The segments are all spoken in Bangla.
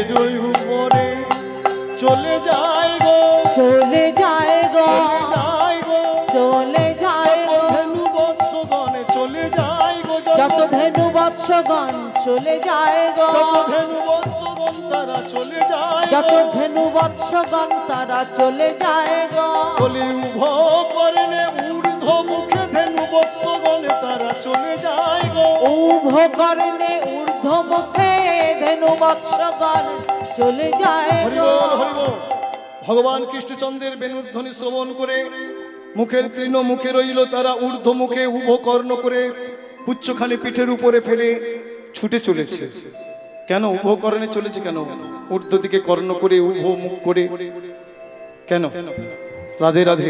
পিঠের উপরে চলে যায় গো, চলে যায় গো, যায় গো, চলে যায় গো, ধেনু বৎসগণ চলে যায় গো, যত ধেনু বৎসগণ চলে যায় গো, যত ধেনু বৎসগণ তারা চলে যায়, যত ধেনু বৎসগণ তারা চলে যায় গো। বলি উভ কর্ণে ঊর্ধ্ব মুখে ধেনু বৎসগণ তারা চলে যায় গো, উভ কর্ণে ঊর্ধ্ব মুখে ধেনু বৎসগণ চলে যায় গো। হরিবল হরিবল। ভগবান কৃষ্ণচন্দ্রের বেণুর ধ্বনি শ্রবণ করে মুখের তৃণ মুখে রইল, তারা ঊর্ধ্ব মুখে উভ কর্ণ করে পুচ্ছখানি পিঠের উপরে ফেলে ছুটে চলেছে। কেন উভ কর্ণে চলেছে? কেন ঊর্ধ্ব দিকে কর্ণ করে উভ মুখ করে? কেন? রাধে রাধে।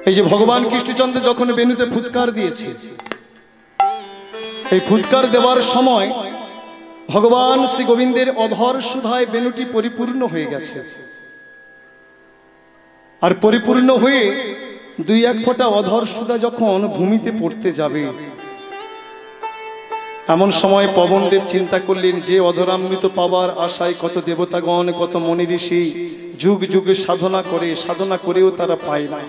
এই যে ভগবান কৃষ্ণচন্দ্র যখন বেণুতে ফুৎকার দিয়েছে, এই ফুৎকার দেওয়ার সময় ভগবান শ্রী গোবিন্দের অধর সুধায় বেণুটি পরিপূর্ণ হয়ে গেছে। আর পরিপূর্ণ হয়ে দুই এক ফোঁটা অধর সুধা যখন ভূমিতে পড়তে যাবে, এমন সময় পবনদেব চিন্তা করলেন যে অধরামৃত পাবার আশায় কত দেবতাগণ কত মনি ঋষি যুগ যুগ সাধনা করেও তারা পায় না।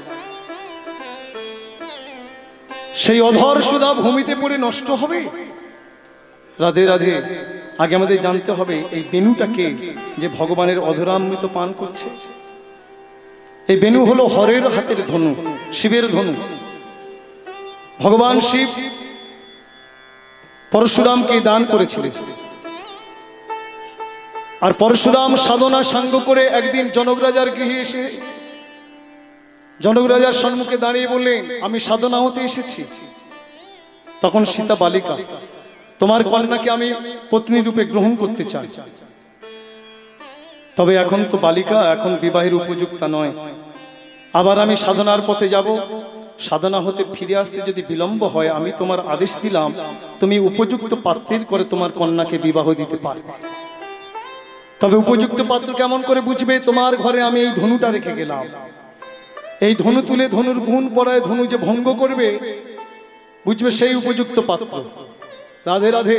সেই অধর সুধা ভূমিতে পড়ে নষ্ট হবে। রাধে রাধে। আগে আমাদের জানতে হবে এই বেণুটাকে যে ভগবানের অধরামৃত পান করছে। এই বেণু হলো হরের হাতের ধনু, শিবের ধনু। ভগবান শিব পরশুরামকে দান করেছিলেন। আর পরশুরাম সাধনা সাঙ্গ করে একদিন জনক রাজার গৃহে এসে জনক রাজার সম্মুখে দাঁড়িয়ে বললেন, আমি সাধনা হতে এসেছি। তখন সীতা বালিকা, তোমার কন্যাকে আমি পত্নী রূপে গ্রহণ করতে চাই, তবে এখন তো বালিকা, এখন বিবাহের উপযুক্তা নয়। আবার আমি সাধনার পথে যাব, সাধনা হতে ফিরে আসতে যদি বিলম্ব হয়, আমি তোমার আদেশ দিলাম তুমি উপযুক্ত পাত্রের করে তোমার কন্যাকে বিবাহ দিতে পারবে। তবে উপযুক্ত পাত্র কেমন করে বুঝবে? তোমার ঘরে আমি এই ধনুটা রেখে গেলাম, এই ধনু তুলে ধনুর গুণ পড়ায় ধনু যে ভঙ্গ করবে বুঝবে সেই উপযুক্ত পাত্র। রাধে রাধে।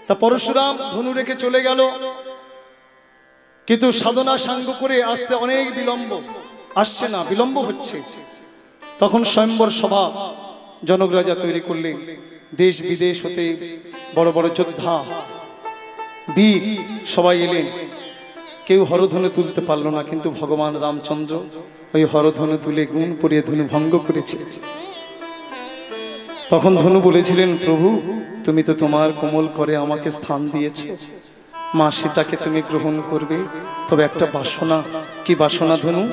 তা পরশুরাম ধনু রেখে চলে গেল, কিন্তু সাধনা সাঙ্গ করে আসতে অনেক বিলম্ব, আসছে না, বিলম্ব হচ্ছে। তখন স্বয়ম্বর সভা জনক রাজা তৈরি করলেন। দেশ বিদেশ হতে বড় বড় যোদ্ধা বীর সবাই এলেন। কেউ হরধনু তুলতে পারলো না, কিন্তু ভগবান রামচন্দ্র ওই হরধনু তুলে গুণ পরিয়ে ধনু ভঙ্গ করেছে। তখন ধনু বলেছিলেন, প্রভু তুমি তো তোমার কোমল করে আমাকে স্থান দিয়েছ, মা সীতাকে তুমি গ্রহণ করবে, তবে একটা বাসনা। কি বাসনা ধনু?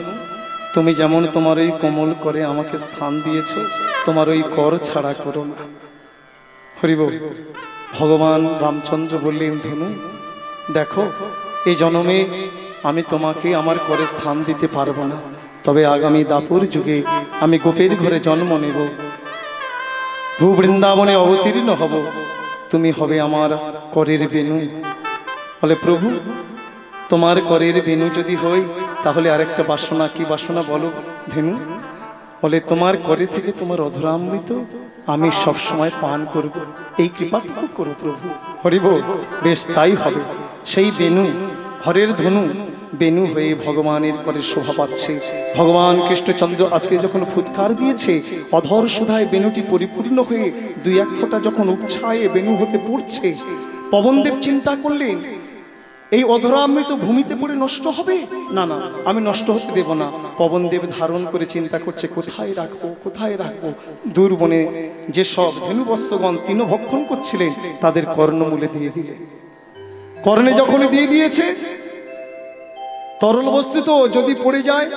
তুমি যেমন তোমার ওই কোমল করে আমাকে স্থান দিয়েছ, তোমার ওই কর ছাড়া করো না। হরিবল। ভগবান রামচন্দ্র বললেন, ধনু দেখো, এই জন্মে আমি তোমাকে আমার করে স্থান দিতে পারবো না, তবে আগামী দাপুর যুগে আমি গোপের ঘরে জন্ম নেব, ভূ বৃন্দাবনে অবতীর্ণ হব, তুমি হবে আমার করের বেণু। বলে, প্রভু তোমার করের বেণু যদি হই, তাহলে আরেকটা বাসনা। কি বাসনা বলো ধেনু? বলে, তোমার করে থেকে তোমার অধরামৃত আমি সব সময় পান করব, এই কৃপাটুকু করো প্রভু। হরিবল। বেশ তাই হবে। সেই বেণু, হরের ধনু বেণু হয়ে ভগবানের করে শোভা পাচ্ছে। ভগবান কৃষ্ণচন্দ্র আজকে যখন ফুৎকার দিয়েছে, অধর সুধায় বেণুটি পরিপূর্ণ হয়ে দুই এক ফোঁটা যখন উচ্ছায়ে বেণু হতে পড়ছে, পবনদেব চিন্তা করলেন এই অধরামৃত ভূমিতে পড়ে নষ্ট হবে না, না আমি নষ্ট হতে দেব না। পবনদেব ধারণ করে চিন্তা করছে, কোথায় রাখবো, কোথায় রাখবো। দূর বনে যেসব ধেনুবৎসগণ তৃণভক্ষণ করছিলেন, তাদের কর্ণমূলে দিয়ে দিলেন। কর্ণে যখন দিয়ে দিয়েছে, তরল বস্তু তো যদি পড়ে যায়,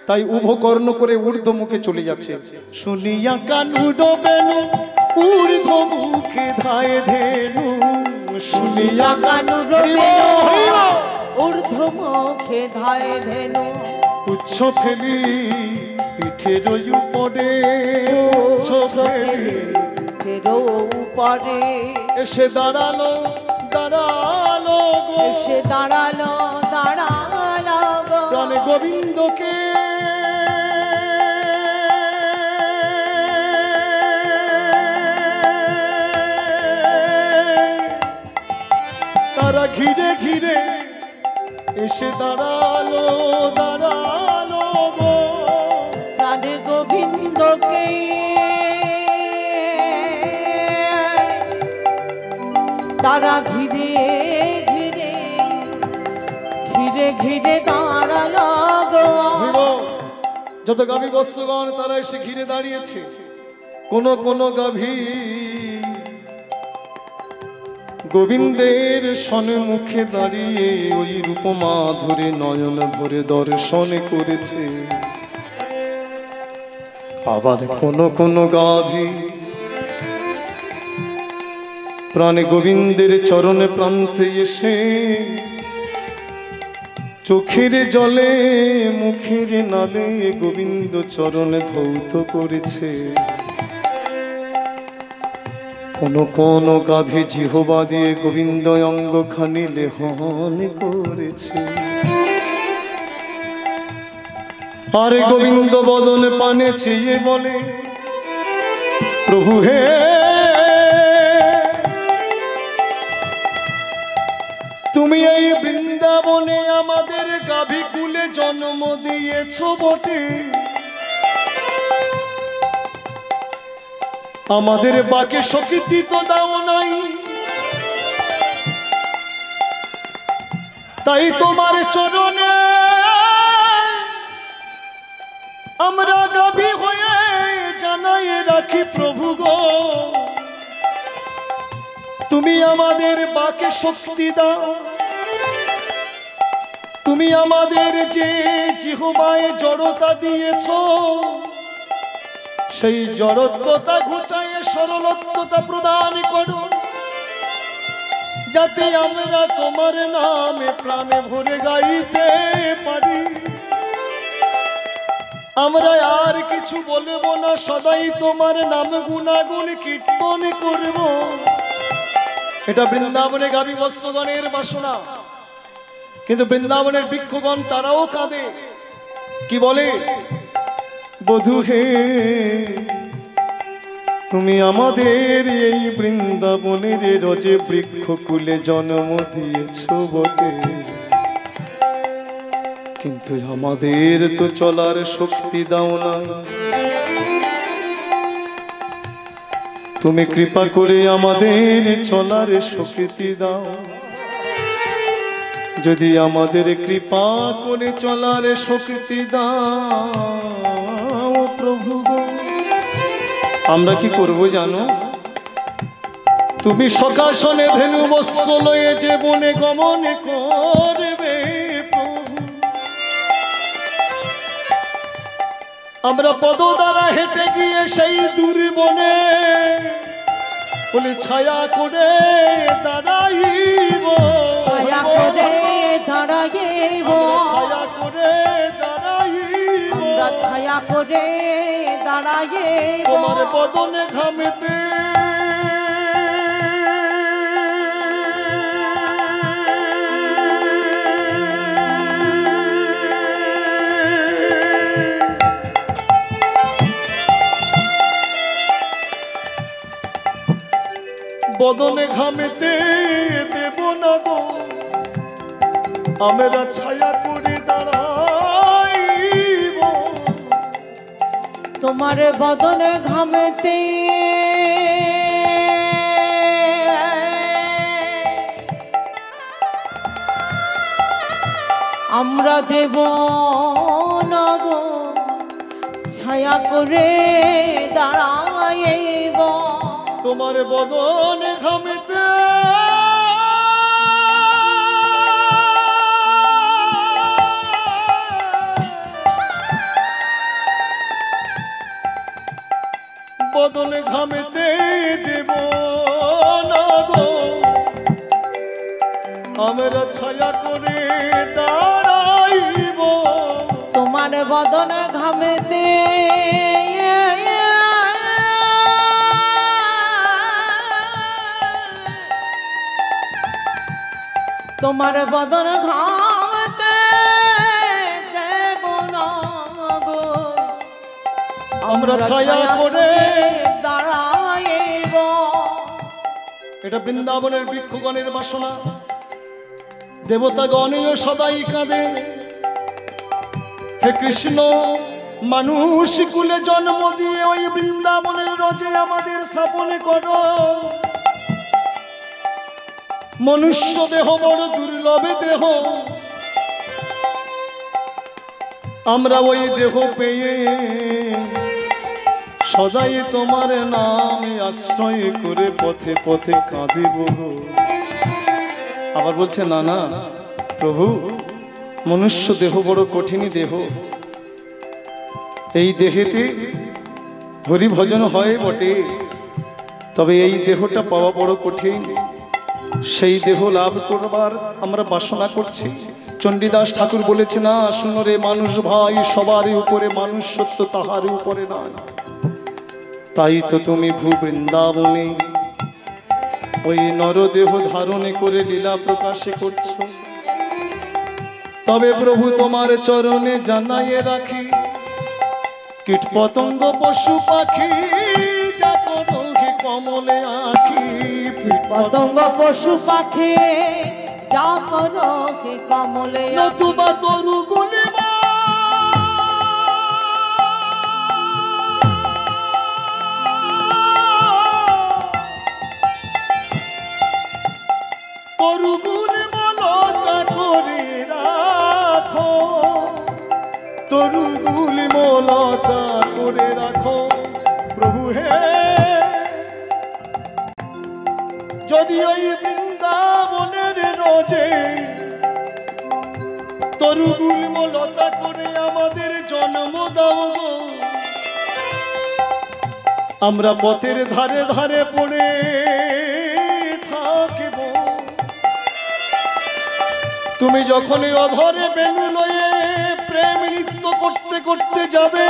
তাই উভ কর্ণ করে ঊর্ধ্ব মুখে চলে যাচ্ছে। শুনিয়া কানুড বেণু ঊর্ধ্ব মুখে ধায় ধেনু, শুনিয়া কানুড ঊর্ধ্ব মুখে ধায় ধেনু, পুচ্ছ ফেলি পিঠের উপরে, উপরে এসে দাঁড়ালো, দাঁড়ালো গো, এসে দাঁড়ালো, দাঁড়ালো গো, প্রাণে গোবিন্দকে তারা এসে দাঁড়ালো দাঁড়ালো গো প্রাণে গোবিন্দকে তারা ঘিরে ঘিরে ঘিরে ঘিরে দাঁড়ালো গো। যত গাভী বৎসগণ তারা এসে ঘিরে দাঁড়িয়েছে। কোন কোন গাভী গোবিন্দের সন্মুখে দাঁড়িয়ে ওই রূপমা ধরে নয়ন ভরে দর্শন করেছে। আবার কোন কোন গাভী প্রাণে গোবিন্দের চরণ প্রান্তে এসে চোখের জলে মুখের নালে গোবিন্দ চরণে ধৌত করেছে। কোন কোন গাভী জিহ্বা দিয়ে গোবিন্দ অঙ্গখানি লেহন করেছে। আর গোবিন্দ বদন পানে চেয়ে বলে, প্রভু হে তুমি এই বৃন্দাবনে আমাদের গাভী কুলে জন্ম দিয়েছ বটে, আমাদের বাকে স্বীকৃতি তো দাও নাই, তাই তোমার চরণে আমরা গাভী হয়ে জানাই রাখি প্রভু গো, তুমি আমাদের বাকে শক্তি দাও, তুমি আমাদের যে জিহ্বায় জড়তা দিয়েছ সেই জড়ত্বতা ঘুচাইয়ে সরলত্বতা প্রদান করো, যাতে আমরা তোমার নামে প্রাণে ভরে গাইতে পারি। আমরা আর কিছু বলবো না, সদাই তোমার নাম গুণাগুণ কীর্তন করব। এটা বৃন্দাবনে গাভী বৎসগণের বাসনা। কিন্তু বৃন্দাবনের বৃক্ষগণ তারাও কাঁদে, কি বলে, বধূ হে তুমি আমাদের এই বৃন্দাবনের রজে বৃক্ষ কুলে জন্ম দিয়েছ বটে, কিন্তু আমাদের তো চলার শক্তি দাও না, তুমি কৃপা করে আমাদের চলার শক্তি দাও, যদি আমাদের কৃপা করে চলার শক্তি দাও প্রভু গো। আমরা কি করব জানো, তুমি সকাশনে ধেনু বৎস লয়ে যে বনে গমন করবে প্রভু, আমরা পদ দ্বারা হেঁটে গিয়ে সেই দূর বনে বলে ছায়া করে দাঁড়াইব, ছায়া করে দাঁড়াইব, ছায়া করে দাঁড়াইব, ছায়া করে দাঁড়াইব তোমার বদনে ঘামেতে বদনে ঘামেতে দেব না গো, আমরা ছায়া করে দাঁড়াইব, তোমার বদনে ঘামেতে আমরা দেব না গো, ছায়া করে দাঁড়াইব, তোমার বদনে ঘামেতে বদনে ঘামেতে দেব না গো, আমরা ছায়া করে দাঁড়াইব, তোমার বদনে ঘামেতে তোমার বদন ঘামতে দেব না গো, আমরা ছায়া করে দাঁড়াইব। এটা বৃন্দাবনের বৃক্ষগণের বাসনা। দেবতাগণেও সদাই কাঁদে, হে কৃষ্ণ মানুষ কুলে জন্ম দিয়ে ওই বৃন্দাবনের রজে আমাদের স্থাপন করো। মনুষ্য দেহ বড় দুর্লভ দেহ, আমরা ওই দেহ পেয়ে সদাই তোমার নামে আশ্রয় করে পথে পথে কাঁদিব। আবার বলছে না না প্রভু, মনুষ্য দেহ বড় কঠিন দেহ, এই দেহেতে হরি ভজন হয় বটে, তবে এই দেহটা পাওয়া বড় কঠিন। সেই দেহ লাভ করবার আমরা বাসনা করছি। চণ্ডীদাস ঠাকুর বলেছে না, শুনো রে মানুষ ভাই, সবারই উপরে মানুষ সত্য, তাহারই উপরে না। তাই তো তুমি ভূ বৃন্দাবনে ওই নরদেহ ধারণে করে লীলা প্রকাশে করছো। তবে প্রভু তোমার চরণে জানাইয়ে রাখি, কীট পতঙ্গ পশু পাখি যা করো হে কমলে আখি। পতঙ্গ পশু পাখি যা করো হে কমলে নতুবা তরু গুলি তরুগুল মলতা করে রাখো, তরুগুল মলতা করে রাখো প্রভু হে। যদি ওই বৃন্দাবনের রোজে তরুগুল মলতা করে আমাদের জন্ম দাও গো, আমরা পথের ধারে ধারে পড়ে থাকিব। তুমি যখন অধরে বেনু লয়ে প্রেম নৃত্য করতে করতে যাবে,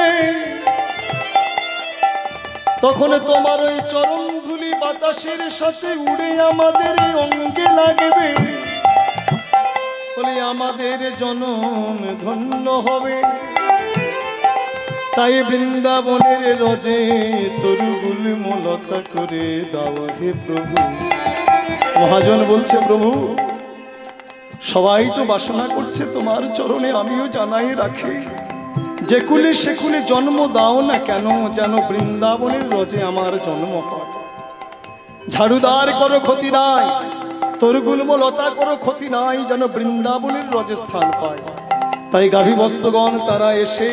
তখন তোমার ওই চরণ ধুলি বাতাসের সাথে উড়ে আমাদের অঙ্গে লাগবে, বলে আমাদের জনম ধন্য হবে। তাই বৃন্দাবনের রজে তরুগুল মলতা করে দাও হে প্রভু। মহাজন বলছে প্রভু সবাই তো বাসনা করছে তোমার চরণে, আমিও জানাই রাখি, যে কুলে সে কুলে জন্ম দাও না কেন, যেন বৃন্দাবনের রজে আমার জন্ম হয়। ঝাড়ুদার করো ক্ষতি নাই, তরুগুল্ম লতা করো ক্ষতি নাই, যেন বৃন্দাবনের রজে স্থান পায়। তাই গাভী বৎসগণ তারা এসে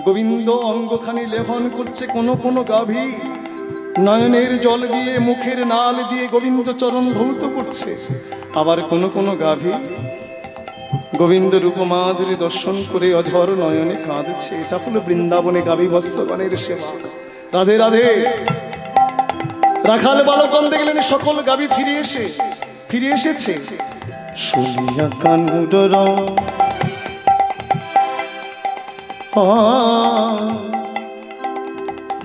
গোবিন্দ অঙ্গখানি লেহন করছে। কোনো কোনো গাভী নয়নের জল দিয়ে মুখের নাল দিয়ে গোবিন্দ চরণ ধৌত করছে, আবার কোনো কোনো গাভী গোবিন্দ রূপমাধুরী দর্শন করে অঝর নয়নে কাঁদছে। এটা হলো বৃন্দাবনে গাভী বৎসগণের সেবা। রাধে রাধে। রাখাল বালকগণ দেখলেন সকল গাভী ফিরে এসেছে। শুনিয়া কানুর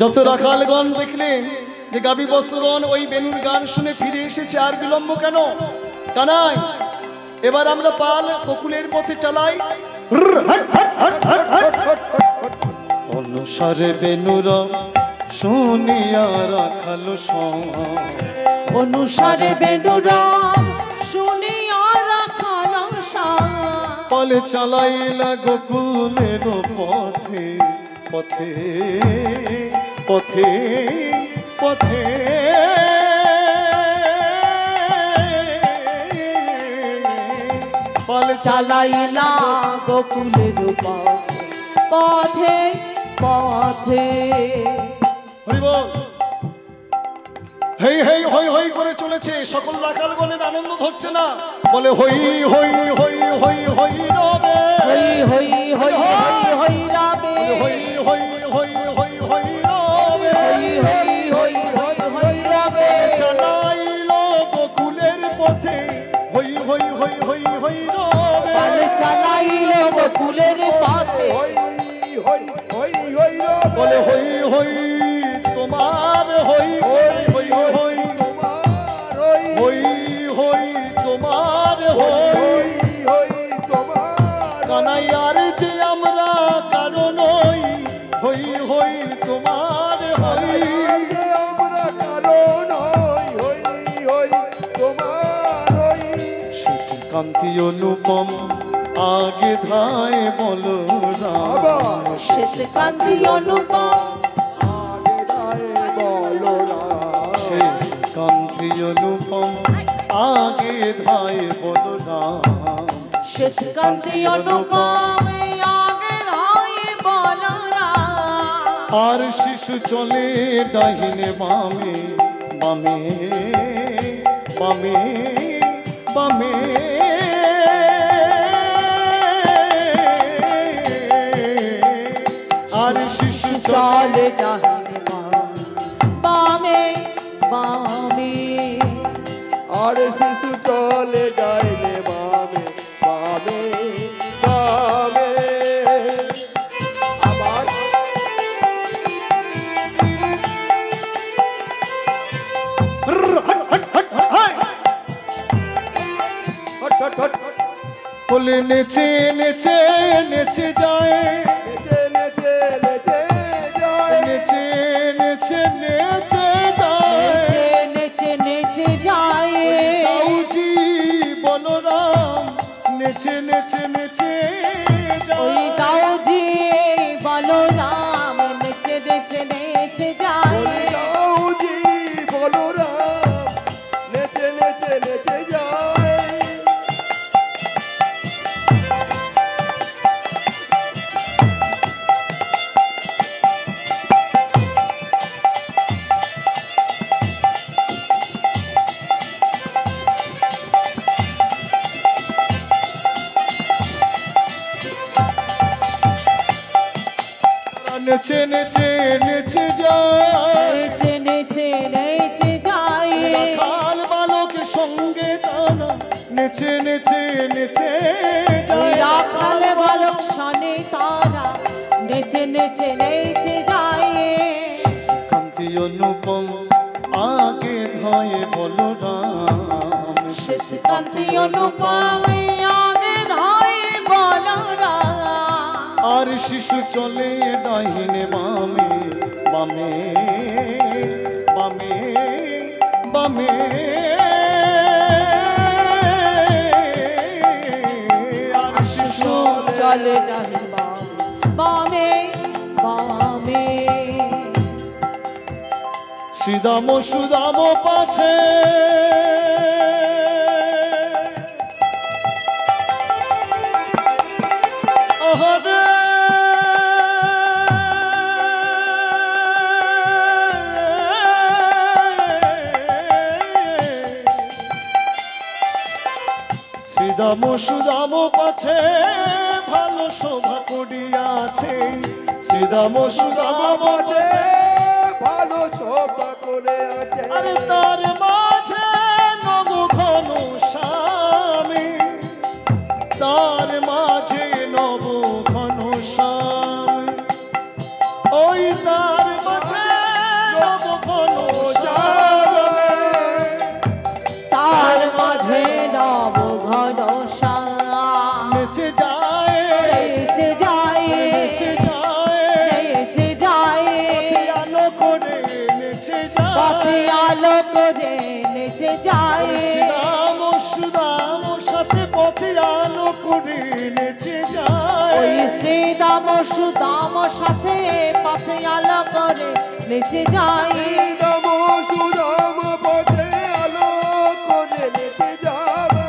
যত রাখালগণ দেখলেন যে গাভী বৎসগণ ওই বেনুর গান শুনে ফিরে এসেছে, আর বিলম্ব কেন? কানাই এবার আমরা পাল বকুলের পথে চালাই। অনুসারে বেনুর শুনিয়া রাখাল অনুসারে বেনুর শুনিয়া রাখাল পালে চালাইলা গোকুলের পথে পথে পথে পথে। পালে চালাইলা গোকুলের পথে পথে। হরি বল। হেই হেই হই হই করে চলেছে, সকল রাখালগণের আনন্দ ধরছে না, বলে হই হই হই হই হই রবে, হই হই হই হই রবে, হই হই হই হই হই রবে, হই হই হই হই রবে। চালাইলো গোকুলের পথে হই হই হই হই হই রবে, পালে চালাইলো গোকুলের পথে বলে হই হই তোমার হই হই হই হই হই হই তোমার হই কানাইয়ার যে আমরা কারণ হই কান্তি অনুপম আগে ধায় বলরাম শ্বেত কান্তি অনুপম আগে ধায় বলরাম শ্বেত কান্তি অনুপম আগে ধায় বলরাম শ্বেত কান্তি অনুপম আগে ধায় বলরাম আর শিশু চলে ডাহিনে বামে বামে বামে বামে আর শিশু চলে ডাহিনে বামে বামে আর শিশু চলে ডাইনে বামে বামে বামে আবার হট হট হট বলে নেচে নেচে নেচে যায় নেচে নেচে নেচে যায় নেচে নেচে নেচে যায় নেচে নেচে যায় দাউজি বলরাম নেচে নেচে নেচে ওই যায় দাউজি বলরাম নেচে নেচে নেচে যায় বলে দাউজি বলরাম নেচে নেচে নেচে যায় নেচে নেচে নেচে যায় নেচে নেচে নেচে যায় রাখাল বালক সঙ্গে তারা নেচে নেচে নেচে ওই যায় রাখাল বালক শনে তারা নেচে নেচে নেচে যায় কান্তি অনুপম আগে ধায়ে বলরাম শ্বেত কান্তি অনুপম আগে ধায় বলরাম আর শিশু চলে ডাহিনে বামে বামে বামে বামে আর শিশু চলে নাহি বামে বামে শ্রীদাম সুদাম পাছে আহারে শ্রীদাম সুদাম পাছে ভালো শোভা করিয়াছে শ্রীদাম সুদাম পাছে ভালো শোভা করে আছে আরে তার মাঝে নব ঘন স্বামী তার মাঝে নব ঘন স্বামী ওই তার মাঝে নব ঘন স্বামী তার মাঝে নব ঘন শ্যাম নেচে যায় নেচে যায় নেচে যায় নেচে যায় পথে আলো করে নেচে পথে যায় আলো করে নেচে যায় শ্রীরাম সুদাম সাথে পথে আলো করে নেচে যায় ওই শ্রীদাম সুদাম সাথে পথে আলো করে নেচে যায় দাম সুদাম পথে আলো করে নেচে যাবে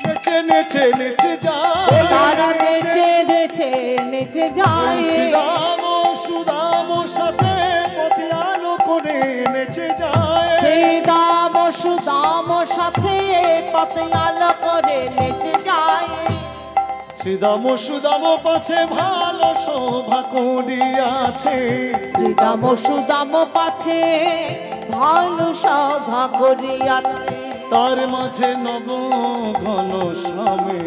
নেচে নেচে নেচে যায় তারা নেচে নেচে নেচে যায় শ্রীরাম সুদাম সাথে পথে আলো করে নেচে যায় শ্রীদাম সুদাম সাথে পথে আলো করে নেচে যায় শ্রীদাম সুদাম পাছে ভালো শোভা করিয়াছে শ্রীদাম সুদাম পাছে ভালো সভা করিয়াছে তার মাঝে নব ঘন শ্যামে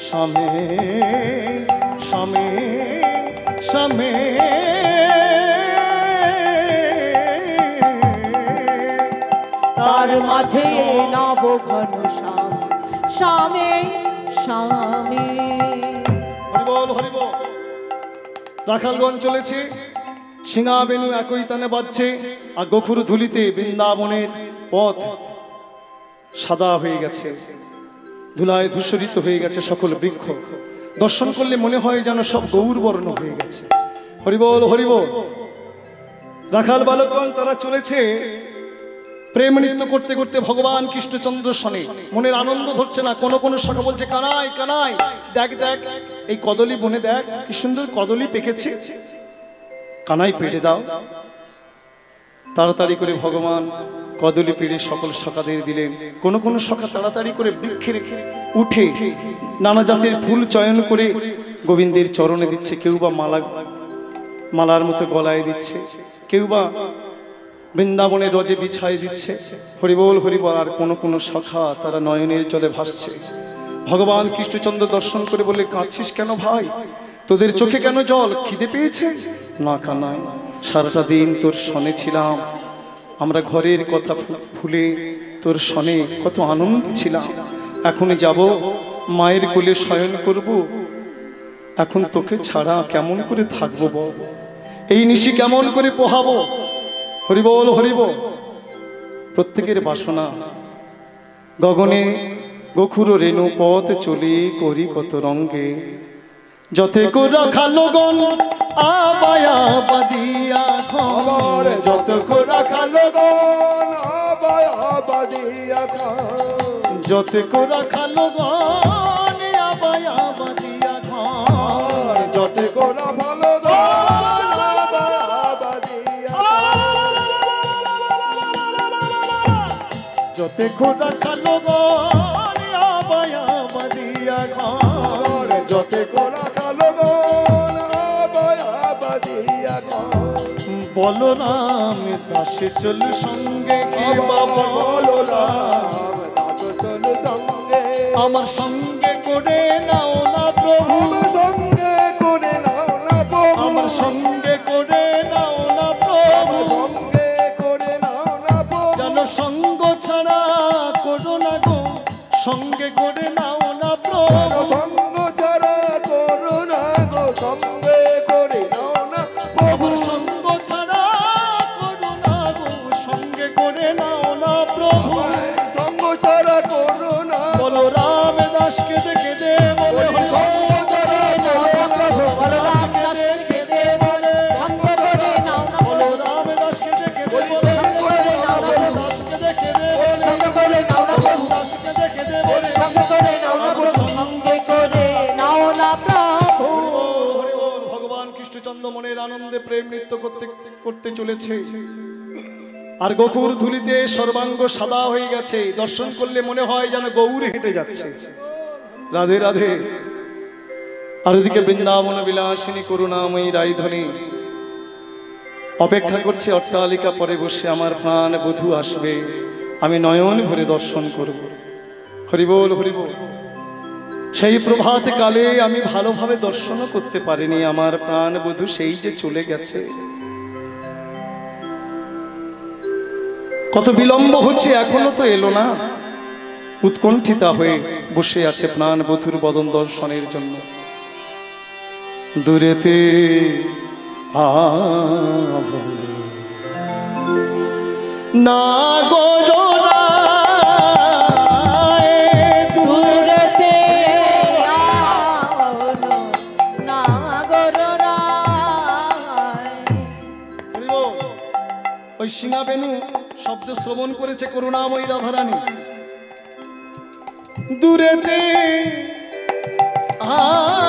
শ্যামে শ্যামে শ্যামে তার মাঝে নব ঘন শ্যাম শ্যামে শ্যামে। হরিবল হরিবল। রাখালগঞ্জ চলেছে, সিঙা বেনু একই তানে বাজছে, আর গোখুর ধুলিতে বৃন্দাবনের পথ সাদা হয়ে গেছে, ধুলায় ধূসরিত হয়ে গেছে সকল বৃক্ষ। দর্শন করলে মনে হয় যেন সব গৌর বর্ণ হয়ে গেছে। হরিবল হরিবল। রাখাল বালকগণ তারা চলেছে প্রেম নৃত্য করতে করতে ভগবান কৃষ্ণচন্দ্র সনে। মনের আনন্দ ধরছে না। কোন কোন সখা বলছে কানাই কানাই দেখ দেখ এই কদলি বনে দেখ কি সুন্দর কদলি পেকেছে, কানাই পেড়ে দাও। তাড়াতাড়ি করে ভগবান কদলি পেড়ে সকল সখাদের দিলেন। কোন কোন সখা তাড়াতাড়ি করে বৃক্ষের উঠে নানা জাতের ফুল চয়ন করে গোবিন্দের চরণে দিচ্ছে। কেউ বা মালার মতো গলায় দিচ্ছে, কেউ বা বৃন্দাবনের রজে বিছায় দিচ্ছে। হরিবল হরিবল। আর কোন কোন সখা তারা নয়নের জলে ভাসছে। ভগবান কৃষ্ণচন্দ্র দর্শন করে বলে কাঁদছিস কেন ভাই, তোদের চোখে কেন জল, খিদে পেয়েছে? না কানাই, সারাটা দিন তোর সনে ছিলাম, আমরা ঘরের কথা ভুলে তোর সনে কত আনন্দ ছিলাম। এখনই যাব মায়ের কোলে শয়ন করব, এখন তোকে ছাড়া কেমন করে থাকবো বল, এই নিশি কেমন করে পোহাবো। হরিবল হরিবল। প্রত্যেকের বাসনা গগনে গোখুর রেণু পথ চলি করি কত রঙ্গে, যতে করা খালোগণ আবায়া বাদিয়া ঘর, যত করা খালোগণ আবায়া বাদিয়া ঘর, যতে করা খালোগণ আবায়া বাদিয়া ঘর, যতে করা ভালোগণ আবায়া বাদিয়া যতে করা খালোগণ আবায়া বাদিয়া ঘর, যতে করা খালোগণ আবায়া বাদিয়া ঘর। বলরাম দাসে চল সঙ্গে কে বাবা বলরাম দাস চল সঙ্গে, আমার সঙ্গে করে নাও না প্রভু, আমার সঙ্গে করে নাও না প্রভু, আমার সঙ্গে করে নাও না প্রভু, সঙ্গে করে নাও না প্রভু, যেন সঙ্গ ছাড়া করো না গো, সঙ্গে করে নাও না প্রভু, সঙ্গ ছাড়া করো না গো, সঙ্গে করে নাও না প্রভু, আমার সঙ্গ ছাড়া করো না গো, সঙ্গে করে নাও না প্রভু। সঙ্গ ছাড়া করো না বলরাম দাসকে দেখে দে বলে সঙ্গ ছাড়া করো না বলরাম দাসকে দে বলে সঙ্গ করে নাও না বলরাম দাসকে দেখে দে বলে দাসকে দেখে দে বলে সঙ্গ করে নাও না প্রভু, দাসকে দেখে দে বলে সঙ্গ করে নাও না প্রভু, সঙ্গে করে নাও না প্রভু। হরি বল। ভগবান কৃষ্ণচন্দ্র মনের আনন্দে প্রেম নৃত্য করতে করতে চলেছে, আর গোকুর ধুলিতে সর্বাঙ্গ সাদা হয়ে গেছে। দর্শন করলে মনে হয় যেন গৌর হেঁটে যাচ্ছে। রাধে রাধে। আর এদিকে বৃন্দাবন বিলাসিনী করুণাময়ী রায়ধনী অপেক্ষা করছে অট্টালিকা পরে বসে, আমার প্রাণ বধূ আসবে, আমি নয়ন ভরে দর্শন করব। হরিবল হরিবল। সেই প্রভাত কালে আমি ভালোভাবে দর্শনও করতে পারিনি, আমার প্রাণ বধূ সেই যে চলে গেছে। কত বিলম্ব হচ্ছে, এখনো তো এলো না। উৎকণ্ঠিতা হয়ে বসে আছে প্রাণ বধূর বদন দর্শনের জন্য। দূরেতে আভনে না গররা দূরেতে আলো নাগরায়। ওই সিঙা বেনু শব্দ শ্রবণ করেছে করুণাময়ী রাধারানী। দূরেতে আলো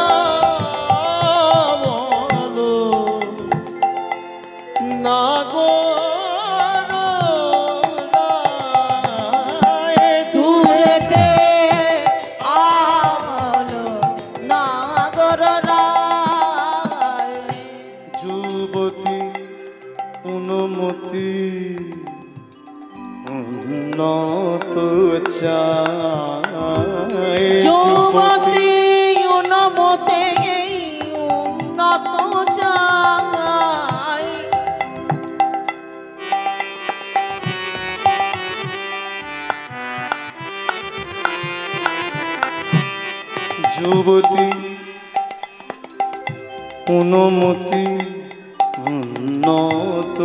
নাগরায়, দূরেতে আলো নাগরায়। যুবতী অনুমতি তো চাই যুবতী উন্নমতে উন্নত চাই যুবতী অনুমতি উন্নত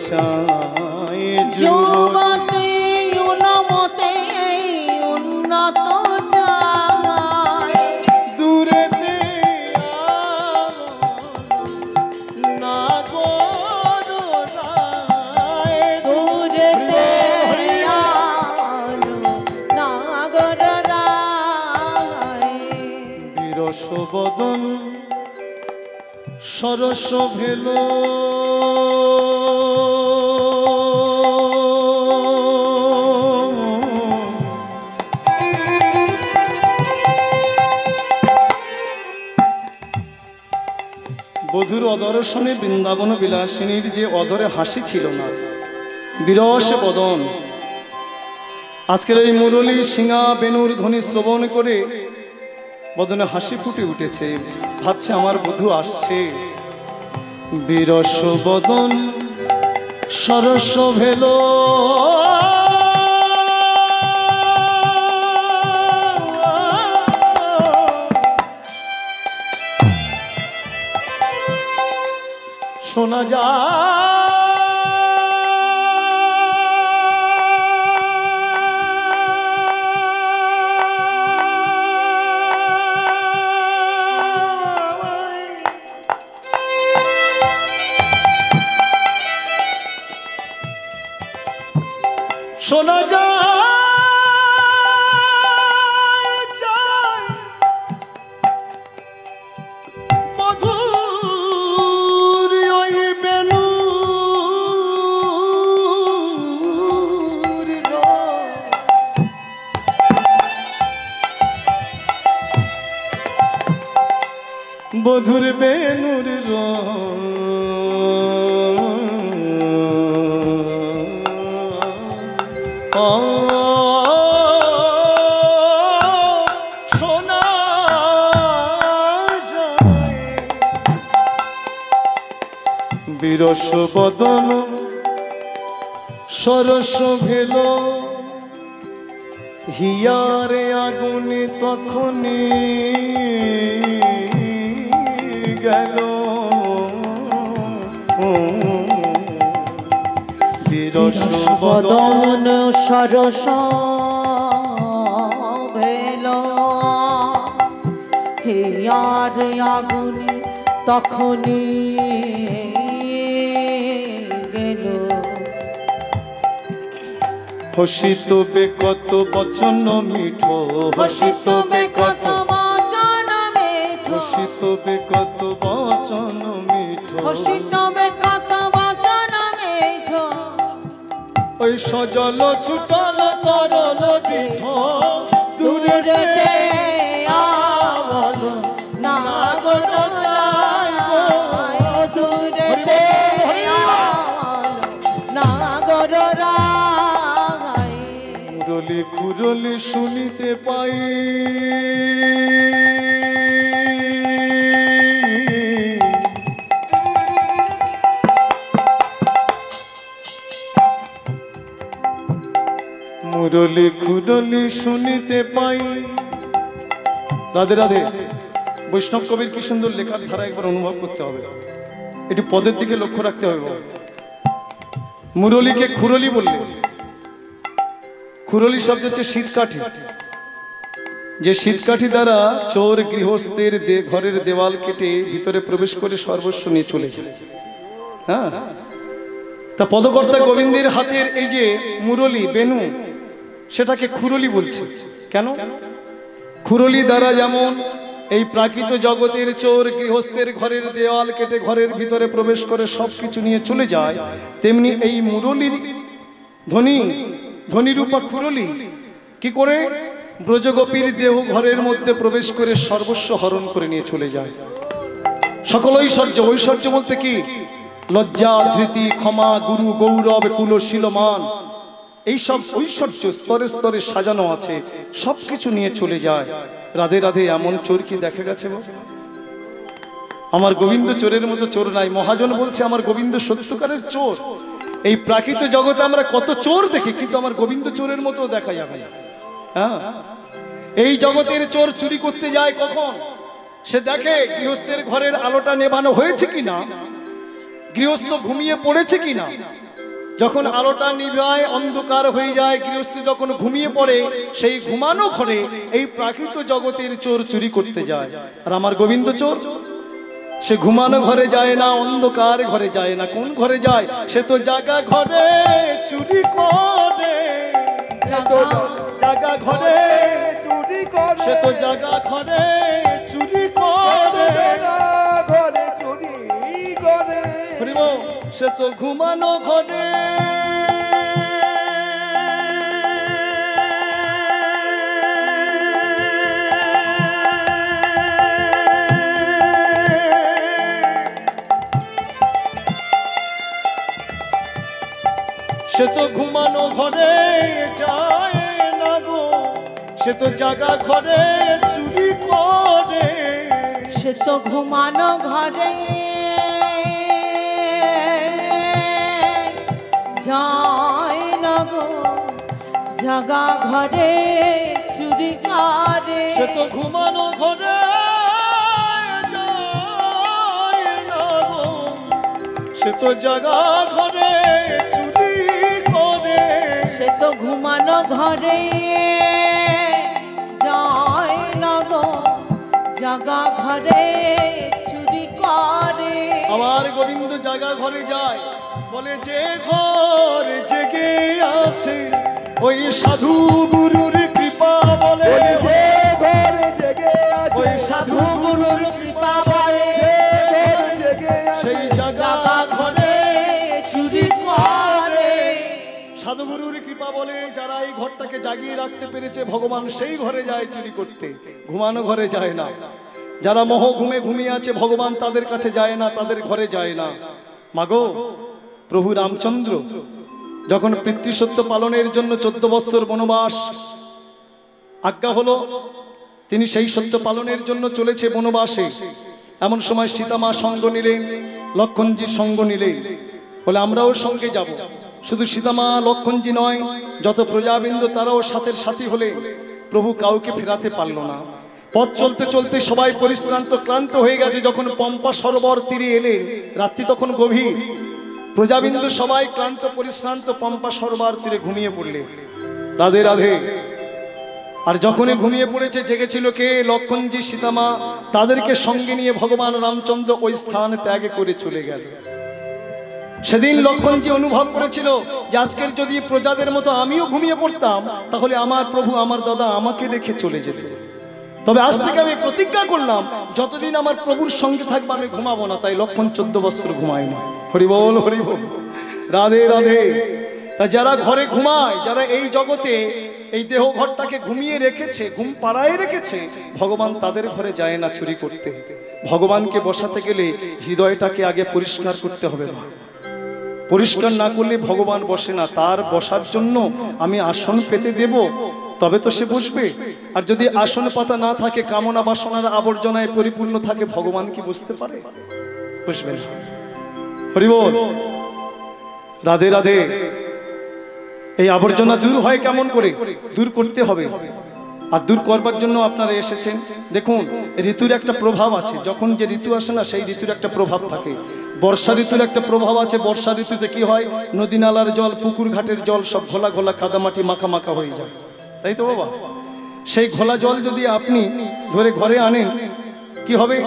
চাই যুবতী উন্নমতে উন্নত চাই দূরেতে না করো রায় দূরেতে আলো নাগর রায় বিরস বদন সরস ভেলো বধুর অদর্শনে বৃন্দাবন বিলাসিনীর যে অদরে হাসি ছিল না, বিরস বদন। আজকের এই মুরলী সিঙা বেনুর ধ্বনি শ্রবণ করে বদনে হাসি ফুটে উঠেছে, ভাবছে আমার বধূ আসছে। বিরস বদন সরস ভেলো শোনা শোনা যায় মধুর ওই বেনুর বধুর বেনুর শোনা যায় বিরস বদন সরস ভেল হিয়ারে আগুনে তখনই গেল বিরস বদন সরস ভেল হিয়ার আগুনে তখনই গেল হসিত বে কত বচন মিঠো হসিত বে কত বচন মিঠো হসিত বে কত বচন মিঠো হসিত বে কত বচন মিঠো ওই সজল ছুটল তরল দীঠ দূরেতে আবল নাগর রায় দূরেতে আবল নাগর রায় মুরলি খুরলি শুনিতে পাই মুরলি খুরলি শুনিতে পাই। রাধে রাধে। বৈষ্ণব কবির কি সুন্দর লেখার ধারা একবার অনুভব করতে হবে, এটি পদের দিকে লক্ষ্য রাখতে হবে। মুরলিকে খুরলি বললে, খুরলি শব্দ হচ্ছে শীতকাঠি, যে শীতকাঠি দ্বারা চোর গৃহস্থের ঘরের দেওয়াল কেটে ভিতরে প্রবেশ করে সর্বস্ব নিয়ে চলে যায়। হ্যাঁ, তা পদকর্তা গোবিন্দের হাতের এই যে মুরলি বেনু, সেটাকে খুরলি বলছে। কেন? খুরলি দ্বারা যেমন এই প্রাকৃত জগতের চোর গৃহস্থের ঘরের দেওয়াল কেটে ঘরের ভিতরে প্রবেশ করে সবকিছু নিয়ে চলে যায়, তেমনি এই মুরলির ধ্বনিরূপা খুরলি কি করে ব্রজগোপীর দেহ ঘরের মধ্যে প্রবেশ করে সর্বস্ব হরণ করে নিয়ে চলে যায়। সকল ঐশ্বর্য, ঐশ্বর্য বলতে কি? লজ্জা, ধৃতি, ক্ষমা, গুরু, গৌরব, কুলশীলমান, এই সব ঐশ্বর্য স্তরে স্তরে সাজানো আছে, সব কিছু নিয়ে চলে যায়। রাধে রাধে এমন চোর কি দেখা গেছে বাবা? আমার গোবিন্দ চোরের মতো চোর নাই। মহাজন বলছে আমার গোবিন্দ সত্যকারের চোর। এই প্রাকৃত জগতে আমরা কত চোর দেখি, কিন্তু আমার গোবিন্দ চোরের মতো দেখা যাবে না। হ্যাঁ, এই জগতের চোর চুরি করতে যায় কখন? সে দেখে গৃহস্থের ঘরের আলোটা নেভানো হয়েছে কিনা, গৃহস্থ ঘুমিয়ে পড়েছে কিনা। যখন আলোটা নিভায় অন্ধকার হয়ে যায়, গৃহস্থ যখন ঘুমিয়ে পড়ে, সেই ঘুমানো ঘরে এই প্রাকৃত জগতের চোর চুরি করতে যায়। আর আমার গোবিন্দ চোর, সে ঘুমানো ঘরে যায় না, অন্ধকার ঘরে যায় না। কোন ঘরে যায়? সে তো জাগা ঘরে চুরি করে, জাগা ঘরে চুরি করে, সে তো জাগা ঘরে চুরি করে, ঘরে চুরি করে, সে তো ঘুমানো ঘরে। সে তো ঘুমানো ঘরে যায় না গো, সে তো জাগা ঘরে চুরি করে, সে তো ঘুমানো ঘরে যায় না গো, জাগা ঘরে চুরি করে। সে তো ঘুমানো ঘরে যায় না গো, সে তো জাগা ঘরে চুরি করে, সে তো ঘুমানো ঘরে যায় না গো, জাগা ঘরে চুরি করে। আমার গোবিন্দ জাগা ঘরে যায়, বলে যে ঘর জেগে আছে ওই সাধু গুরুর কৃপা, বলে যে ঘর জেগে আছে, ওই সাধু গুরুর কৃপা, বলে সেই জাগা ঘরে চুরি করে। সাধুগুরুর কৃপা বলে যারা এই ঘরটাকে জাগিয়ে রাখতে পেরেছে, ভগবান সেই ঘরে যায় চুরি করতে, ঘুমানো ঘরে যায় না। যারা মোহ ঘুমে ঘুমিয়ে আছে, ভগবান তাদের কাছে যায় না, তাদের ঘরে যায় না। মাগো, প্রভু রামচন্দ্র যখন পিতৃসত্য পালনের জন্য 14 বৎসর বনবাস আজ্ঞা হলো, তিনি সেই সত্য পালনের জন্য চলেছে বনবাসে। এমন সময় সীতামা সঙ্গ নিলেন, লক্ষণজি সঙ্গ নিলেন, বলে আমরাও সঙ্গে যাব। শুধু সীতামা লক্ষণজি নয়, যত প্রজাবৃন্দ তারাও সাথের সাথী হলে। প্রভু কাউকে ফেরাতে পারল না। পথ চলতে চলতে সবাই পরিশ্রান্ত ক্লান্ত হয়ে গেছে। যখন পম্পা সরোবর তীরে এলেন, রাত্রি তখন গভীর, প্রজাবৃন্দ সবাই ক্লান্ত পরিশ্রান্ত পম্পা সরোবর তীরে ঘুমিয়ে পড়লে। রাধে রাধে। আর যখনই ঘুমিয়ে পড়েছে, জেগেছিল কে? লক্ষণজি, সীতামা। তাদেরকে সঙ্গে নিয়ে ভগবান রামচন্দ্র ওই স্থান ত্যাগ করে চলে গেল। সেদিন লক্ষণজি অনুভব করেছিল যে আজকের যদি প্রজাদের মতো আমিও ঘুমিয়ে পড়তাম, তাহলে আমার প্রভু, আমার দাদা আমাকে রেখে চলে যেত। তবে আজ থেকে আমি প্রতিজ্ঞা করলাম, যতদিন আমার প্রভুর সঙ্গে থাকবে আমি ঘুমাবো না। তাই লক্ষণ 14 বৎসর ঘুমায়নি। হরি বল, হরি বল, রাধে রাধে। তা যারা ঘরে ঘুমায়, যারা এই জগতে এই দেহ ঘরটাকে ঘুমিয়ে রেখেছে, ঘুম পাড়ায় রেখেছে, ভগবান তাদের ঘরে যায় না চুরি করতে। ভগবানকে বসাতে গেলে হৃদয়টাকে আগে পরিষ্কার করতে হবে। পরিষ্কার না করলে ভগবান বসে না। তার বসার জন্য আমি আসন পেতে দেব, তবে তো সে বসবে। আর যদি আসন পাতা না থাকে, কামনা বাসনার আবর্জনায় পরিপূর্ণ থাকে, ভগবান কি বসতে পারে? বসবে না। হরি বল, রাধে রাধে। এই আবর্জনা দূর হয় কেমন করে? দূর করতে হবে। আর দূর করবার জন্য আপনারা এসেছেন। দেখুন, ঋতুর একটা প্রভাব আছে। যখন যে ঋতু আসে না, সেই ঋতুর একটা প্রভাব থাকে। বর্ষা ঋতুর একটা প্রভাব আছে। বর্ষা ঋতুতে কি হয়? নদী নালার জল, পুকুর ঘাটের জল সব ঘোলা ঘোলা, কাদামাটি মাখা মাখা হয়ে যায়, তাই তো বাবা? সেই ঘোলা জল যদি আপনি ধরে ঘরে আনেন, কি হবে?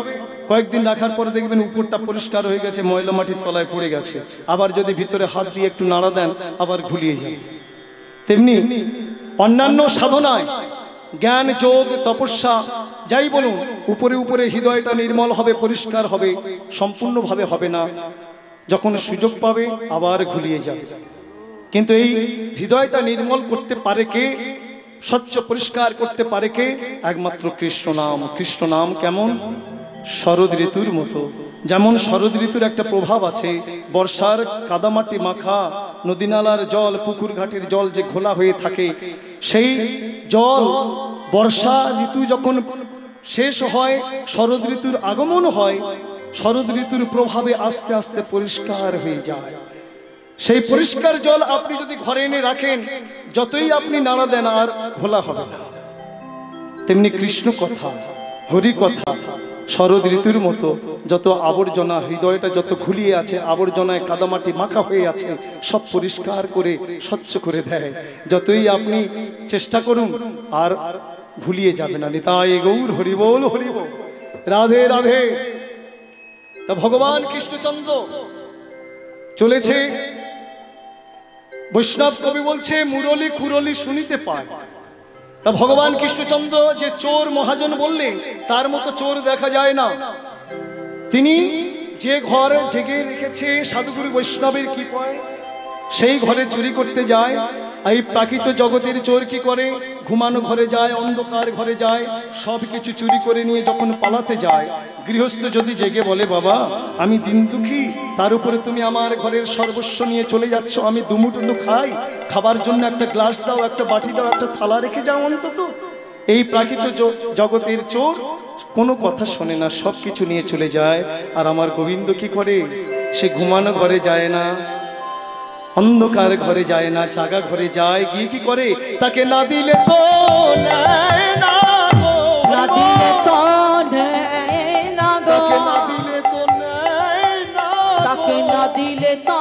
কয়েকদিন রাখার পরে দেখবেন উপরটা পরিষ্কার হয়ে গেছে, ময়লা মাটির তলায় পড়ে গেছে। আবার যদি ভিতরে হাত দিয়ে একটু নাড়া দেন, আবার ঘুলিয়ে যায়। তেমনি অন্যান্য সাধনায়, জ্ঞান, যোগ, তপস্যা যাই বলুন, উপরে উপরে হৃদয়টা নির্মল হবে, পরিষ্কার হবে, সম্পূর্ণভাবে হবে না। যখন সুযোগ পাবে আবার ঘুলিয়ে যাবে। কিন্তু এই হৃদয়টা নির্মল করতে পারে কে? স্বচ্ছ পরিষ্কার করতে পারে কে? একমাত্র কৃষ্ণ নাম। কৃষ্ণ নাম কেমন? শরৎ ঋতুর মতো। যেমন শরৎ ঋতুর একটা প্রভাব আছে, বর্ষার কাদামাটি মাখা নদী নালার জল, পুকুর ঘাটের জল যে ঘোলা হয়ে থাকে, সেই জল বর্ষা ঋতু যখন শেষ হয়, শরৎ ঋতুর আগমন হয়, শরৎ ঋতুর প্রভাবে আস্তে আস্তে পরিষ্কার হয়ে যায়। সেই পরিষ্কার জল আপনি যদি ঘরে এনে রাখেন, যতই আপনি নাড়া দেন আর ঘোলা হবে না। তেমনি কৃষ্ণ কথা, হরি কথা শরৎ ঋতুর মতো যত আবর্জনা, হৃদয়টা যত ঘুলিয়ে আছে, আবর্জনায় কাদামাটি মাখা হয়ে আছে, সব পরিষ্কার করে স্বচ্ছ করে দেয়। যতই আপনি চেষ্টা করুন আর ভুলিয়ে যাবে না। নিতাই গৌর হরি বল, হরি বল, রাধে রাধে। তা ভগবান কৃষ্ণচন্দ্র চলেছে, বৈষ্ণব কবি বলছে মুরলি কুরলি শুনিতে পায়। তা ভগবান কৃষ্ণচন্দ্র যে চোর মহাজন বললেন, তার মতো চোর দেখা যায় না। তিনি যে ঘর জেগে রেখেছে সাধুগুরু বৈষ্ণবের কি পায়, সেই ঘরে চুরি করতে যায়। এই প্রাকৃত জগতের চোর কি করে, ঘুমানো ঘরে যায়, অন্ধকার ঘরে যায়, সব কিছু চুরি করে নিয়ে যখন পালাতে যায়, গৃহস্থ যদি জেগে বলে বাবা আমি দিন দুঃখী, তার উপরে তুমি আমার ঘরের সর্বস্ব নিয়ে চলে যাচ্ছ, আমি দুমুঠো খাই, খাবার জন্য একটা গ্লাস দাও, একটা বাটি দাও, একটা থালা রেখে যাও অন্তত। এই প্রাকৃত জগতের চোর কোনো কথা শোনে না, সব কিছু নিয়ে চলে যায়। আর আমার গোবিন্দ কি করে, সে ঘুমানো ঘরে যায় না, অন্ধকার ঘরে যায় না, জাগা ঘরে যায়, গিয়ে কি করে, তাকে না দিলে তো নেয় না গো, না দিলে তো নেয় না গো, তাকে না দিলে তো নেয় না, তাকে না দিলে তো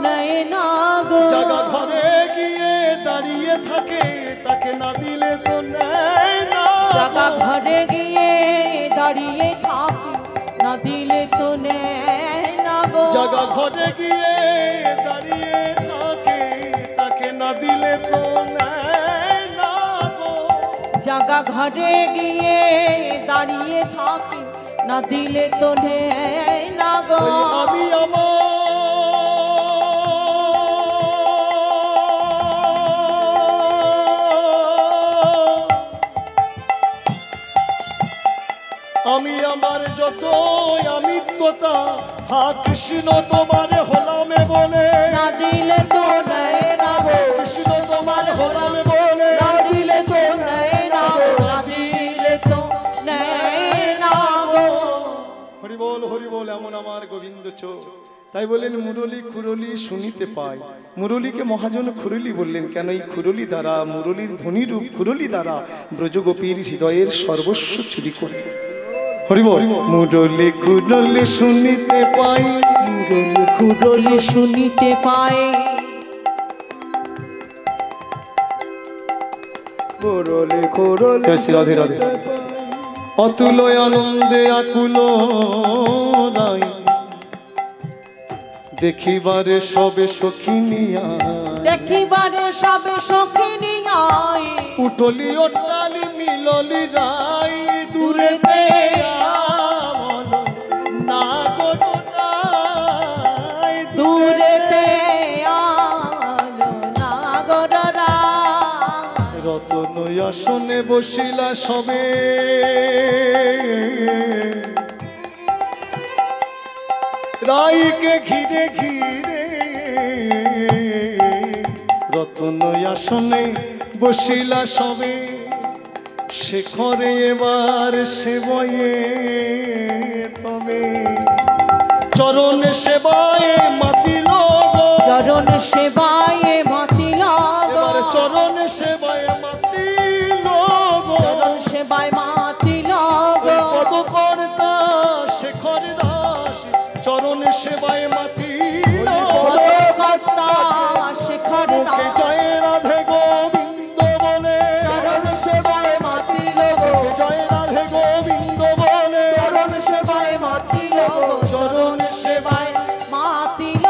নেয় না গো, জাগা ঘরে গিয়ে দাঁড়িয়ে থাকে, তাকে না দিলে তো নেয় না, জাগা ঘরে গিয়ে দাঁড়িয়ে থাকে, না দিলে তো নেয় না গো, জাগা ঘরে গিয়ে দাঁড়িয়ে থাকে, তাকে না দিলে তো নেয় না গো, জাগা ঘরে গিয়ে দাঁড়িয়ে থাকে, না দিলে তো নেয় না গো। ওই আমি আমার যতই আমিত্বতা, হা কৃষ্ণ তোমারে হলামে বলে, না দিলে তো নেয় না গো, কৃষ্ণ তোমারে হলামে বলে, না দিলে তো নেয় না গো, না দিলে তো নেয় না গো। হরি বল, হরি বল, এমন আমার গোবিন্দ চোর। তাই বলেন মুরলি খুরলি শুনিতে পায়। মুরলিকে মহাজন খুরলি বললেন কেন, এই খুরলি দ্বারা, মুরলির ধ্বনি রূপ খুরলি দ্বারা ব্রজগোপীর হৃদয়ের সর্বস্ব চুরি করে। হরি বল, মুরলি খুরলি শুনিতে পাই, মুরলি খুরলি শুনিতে পায়, মুরলি খুরলি রাধে রাধে। অতুল আনন্দে আকুল রাই, দেখিবারে সবে সখিনিয়া, দেখিবারে সবে সখিনিয়ায়, উঠলি অট্টালি মিললি রাই, দূরেতে আমল না গো রাই, দূরেতে আলো নাগররা, রতন আসনে বসিলা সবে, রাইকে ঘিরে ঘিরে, রতন আসনে বসিলা সবে, শেখরে এবার সেবয়ে তবে, চরণ সেবায় মাতিল গো, চরণ সেবায় মাতিল গো, এবার চরণ সেবায় মাতিল গো, চরণ সেবায় মাতিল গো, পদকর্তা শেখর দাস, চরণ সেবায় মাতিল, পদকর্তা শেখর মুখে দাস, জয় রাধে গোবিন্দ বলে, চরণ সেবায় মাতিল গো, জয় রাধে গোবিন্দ বলে, চরণ সেবায় মাতিল গো, চরণ সেবায়। মাতিল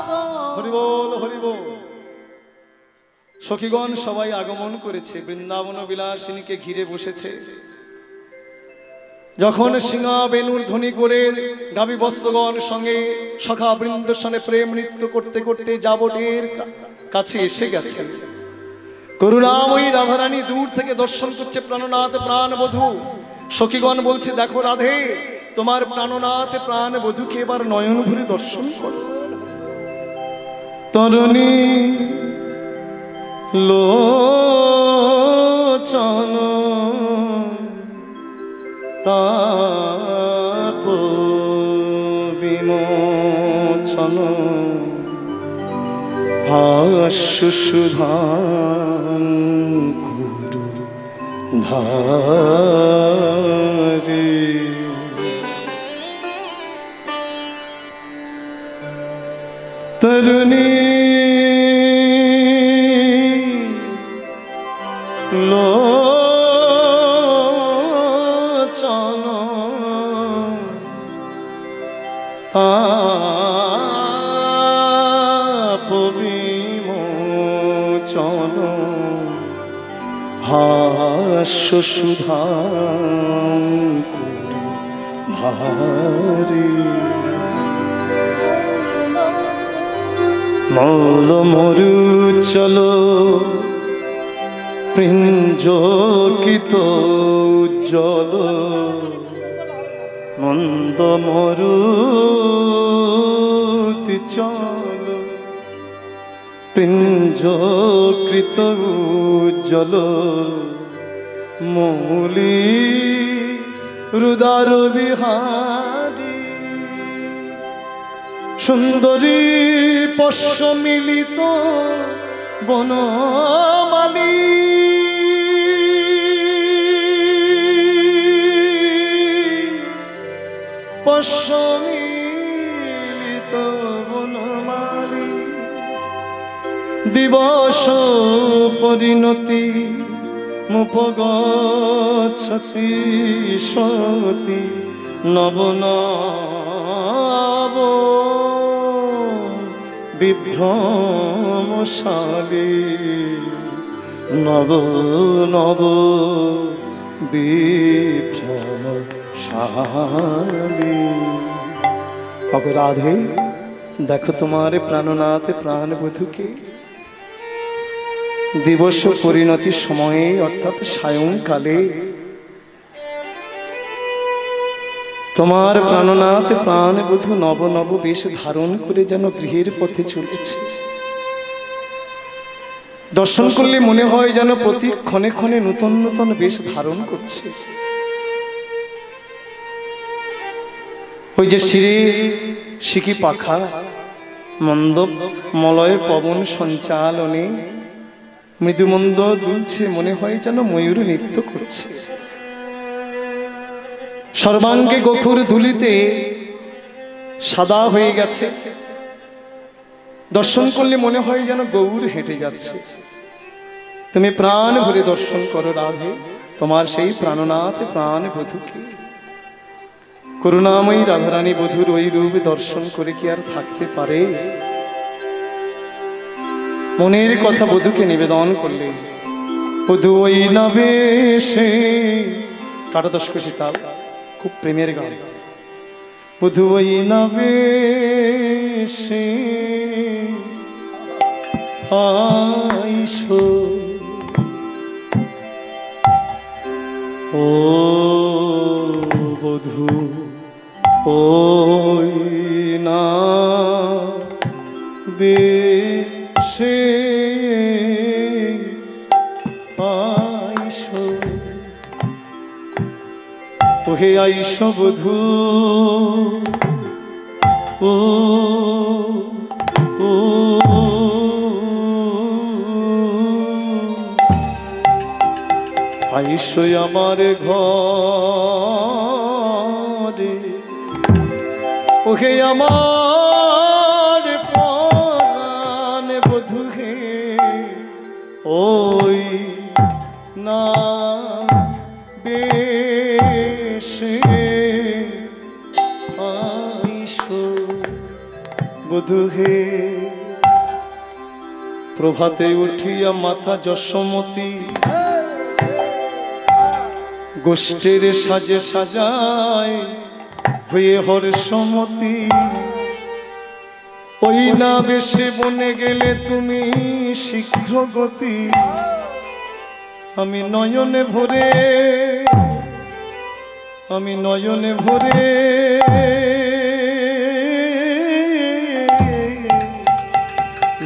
গো। হরি বল, হরি বল। সখীগণ সবাই আগমন করেছে, বৃন্দাবন বিলাসিনীকে ঘিরে বসেছে। যখন সিংহা বেনুর ধ্বনি করে গাবি বৎসগণ সঙ্গে সখা বৃন্দের সঙ্গে প্রেম নৃত্য করতে করতে যাবটের কাছে এসে গেছে, করুণাময়ী রাধারানী দূর থেকে দর্শন করছে প্রাণনাথ প্রাণবধূ। সখীগণ বলছে দেখো রাধে, তোমার প্রাণনাথ প্রাণ বধূকে এবার নয়ন ভরে দর্শন করো। তরুণী লোচন তাপ বিমোচন হাস্য সুধাঙ্কুর ধারে। তরুণী লোচন তাপ বিমোচন হাস্য সুধাঙ্কুর ধারে। মৌল মরু চলো পিঞ্জকিত উজ্জ্বল মন্দ মরুতি চল পিঞ্জকৃত উজ্জ্বল মৌলি রুদার বিহারী। সুন্দরী পশ্য মিলিত বনমালী পশ্য মিলিত বনমালী দিবস পরিণতি মুপগচ্ছতি সতি নবনব বিভ্রমশালী নব নব বিভ্রমশালী। অপরাধে দেখো তোমার প্রাণনাথ প্রাণ বধূকে দিবস পরিণতির সময়ে অর্থাৎ সায়ংকালে তোমার প্রাণনাথ প্রাণ বধূ নব নব বেশ ধারণ করে যেন গৃহের পথে চলেছে। দর্শন করলে মনে হয় যেন প্রতি ক্ষণে ক্ষণে নতুন নতুন বেশ ধারণ করছে। ওই যে শিরে শিকি পাখা মন্দ মলয় পবন সঞ্চালনে মৃদুমন্দ দুলছে, মনে হয় যেন ময়ূর নৃত্য করছে। সর্বাঙ্গে গোখুর ধুলিতে সাদা হয়ে গেছে, দর্শন করলে মনে হয় যেন গৌর হেঁটে যাচ্ছে। তুমি প্রাণ ভরে দর্শন করো রাধে তোমার সেই প্রাণনাথ প্রাণ বধূকে। করুণাময়ী রাধারানী বধূর ওই রূপ দর্শন করে কি আর থাকতে পারে? মনের কথা বধূকে নিবেদন করলে বধূ ওই নাবেশে কাটাদশকশী তাল, খুব প্রেমের গান। বধূ ওই নাবেশে আইসো ও বধূ ওই না বেশে আইসো, ওহে আইসো বধূ ও ও আইসো আমার ঘরে, ওহে আমার প্রাণ বধূ হে ওই না বেশে আইসো বধূ হে। প্রভাতে উঠিয়া মাথা যশোমতী গোষ্ঠীর সাজে সাজায় হয়ে হর্ষমতী, ওই না বেশে বনে গেলে তুমি শীঘ্র গতি। আমি নয়নে ভরে আমি নয়নে ভরে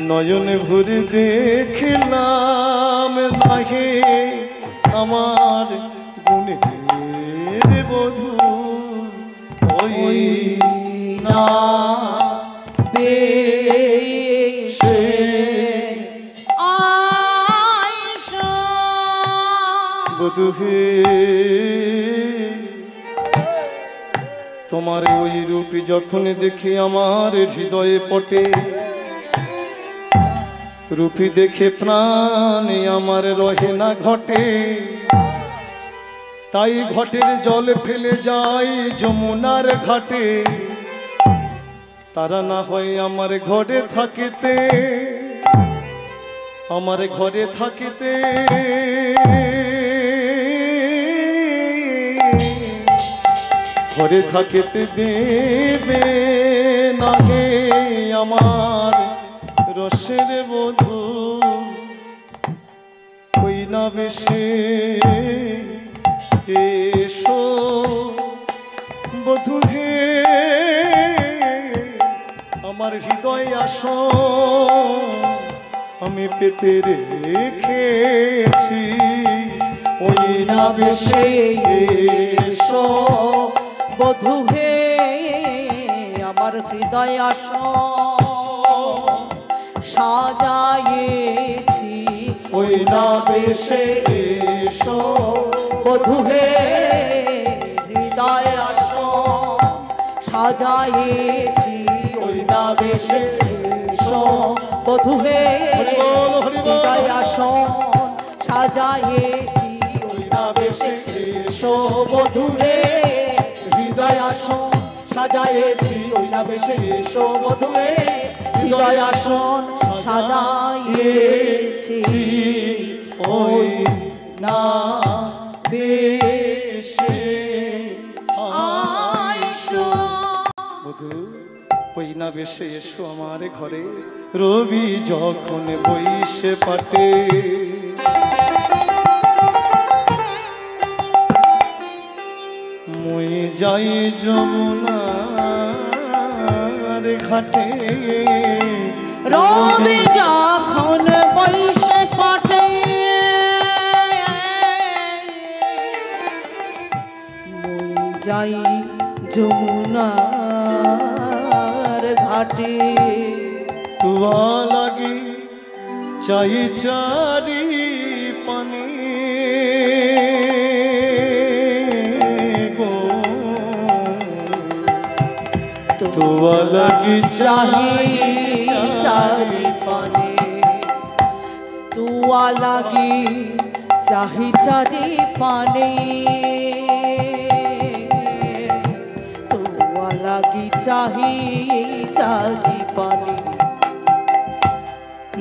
নয়নে ভরে দেখলাম নাহে আমার গুণের বধূ ওই না বেশে আইসো বধূ হে তোমার ওই রূপ যখন দেখি আমার হৃদয়ে পটে রূপী দেখে প্রাণে আমার রহে না ঘটে তাই ঘটের জল ফেলে যাই যমুনার ঘাটে তারা না হয় আমার ঘরে থাকিতে আমার ঘরে থাকিতে ঘরে থাকিতে দেবে না হে আমার রসের বধূ ওই না বেশে এসো বধূ হে আমার হৃদয় আসো আমি পেতে রেখেছি ওই না বেশে এসো বধূ হে আমার হৃদয় আসো সাজায়েছি ওই না বেশে এসো বধূ হে হৃদয় আসো সাজায়েছি ওই না বেশে এসো বধূ হে হৃদয় আসো সাজায়েছি ওই না বেশে এসো বধূ হে হৃদয় আসো সাজায়েছি ওই না বেশে এসো বধূ হে হৃদয় আসন সাজায়েছি ওই না বেশে আইসো বধূ ওই না বেশে এসো আমার ঘরে রবি যখন বইসে পাটে মই যাই যমুনার ঘাটে রবি যখন বইসে পাটে মই যাই যমুনার ঘাটে তুয়া লাগি চাই চারি পানি গো তুয়া লাগি চাই চাহি পানে তুয়া লাগি চাহি চারি পানে তুয়া লাগি চাহি চারি পানে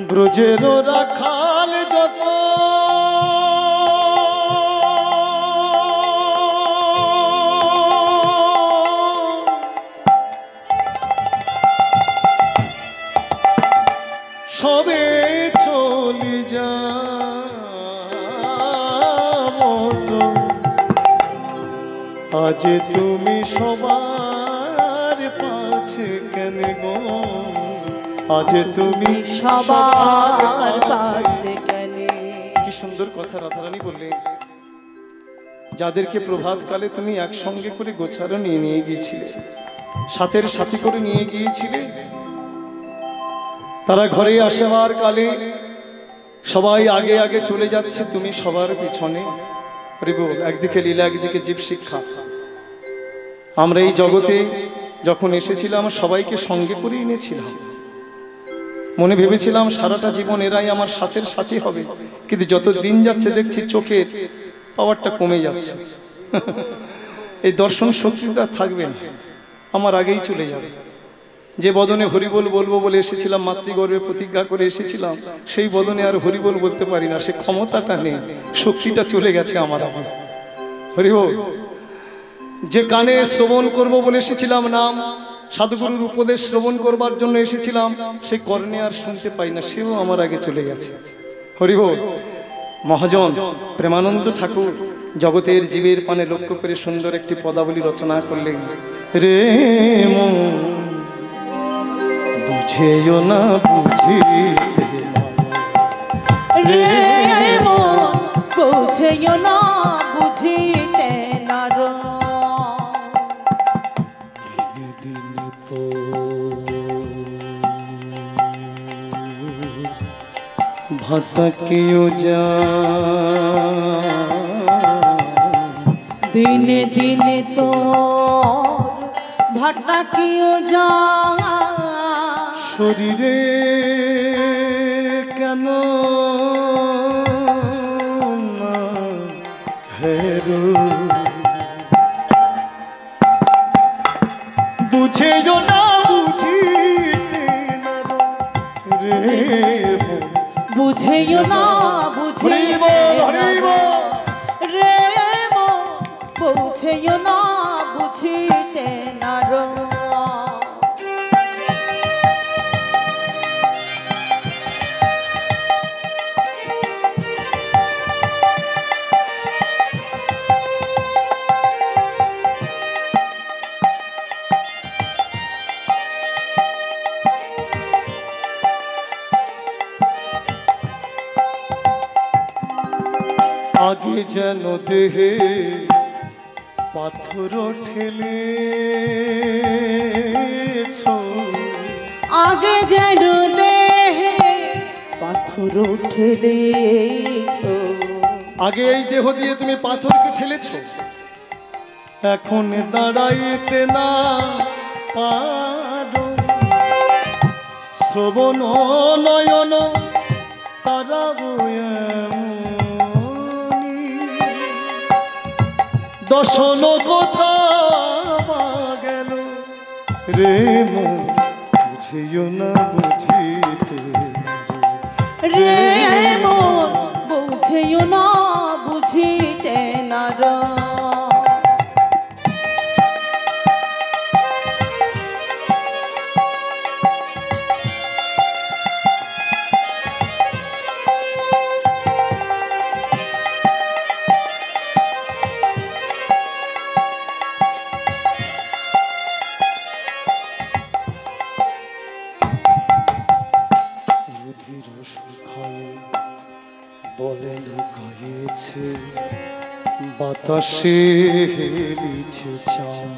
ব্রজের রাখাল যত সবে চলি যাব আজ তুমি সবার পাছে কেন গো আজ তুমি সবার কাছে কেন কি সুন্দর কথা রাধারানী বললেন যাদেরকে প্রভাতকালে তুমি একসঙ্গে করে গোছানো নিয়ে গিয়েছিলে সাথের সাথী করে নিয়ে গিয়েছিলে তারা ঘরে আসবার কালে সবাই আগে আগে চলে যাচ্ছে তুমি সবার পিছনে বল একদিকে লীলা একদিকে জীব শিক্ষা আমরা এই জগতে যখন এসেছিলাম সবাইকে সঙ্গে করে এনেছিলাম মনে ভেবেছিলাম সারাটা জীবন এরাই আমার সাথের সাথী হবে কিন্তু যত দিন যাচ্ছে দেখছি চোখের পাওয়ারটা কমে যাচ্ছে এই দর্শন শক্তিটা থাকবে না আমার আগেই চলে যাবে যে বদনে হরিবোল বলবো বলে এসেছিলাম মাতৃগর্ভে প্রতিজ্ঞা করে এসেছিলাম সেই বদনে আর হরিবোল বলতে পারি না সে ক্ষমতাটা নেই শক্তিটা চলে গেছে আমার আগে হরিবোল যে কানে শ্রবণ করব বলে এসেছিলাম নাম সাধুগুরুর উপদেশ শ্রবণ করবার জন্য এসেছিলাম সেই কর্ণে আর শুনতে পাই না সেও আমার আগে চলে গেছে হরিবোল মহাজন প্রেমানন্দ ঠাকুর জগতের জীবের পানে লক্ষ্য করে সুন্দর একটি পদাবলী রচনা করলেন। রে মন বুঝেও না বুঝিতে না, রে মন বুঝেও না বুঝিতে না রে। দিনে দিনে তো ভাতাকেও যা, দিনে দিনে তো ভাটাকিও যা, শরীরে কেন না হেরো, বুঝেও না বুঝিতে না রে মন, বুঝেও না বুঝিতে না রে মন, বুঝেও না বুঝিতে না রে। আগে যেন দেহে পাথর ঠেলেছ, আগে যেন দেহে পাথর ঠেলেছ, আগে এই দেহ দিয়ে তুমি পাথরকে ঠেলেছ, এখন দাঁড়াইতে না পারো, শ্রবণ নয়ন তারাবো এমনি, দর্শন কথা গেল রে মন, বুঝিও না বুঝিতে রে মন বুঝেও না বুঝিতে না রে। বলে লুকাইছে বাতাসে হেলিছে চাম,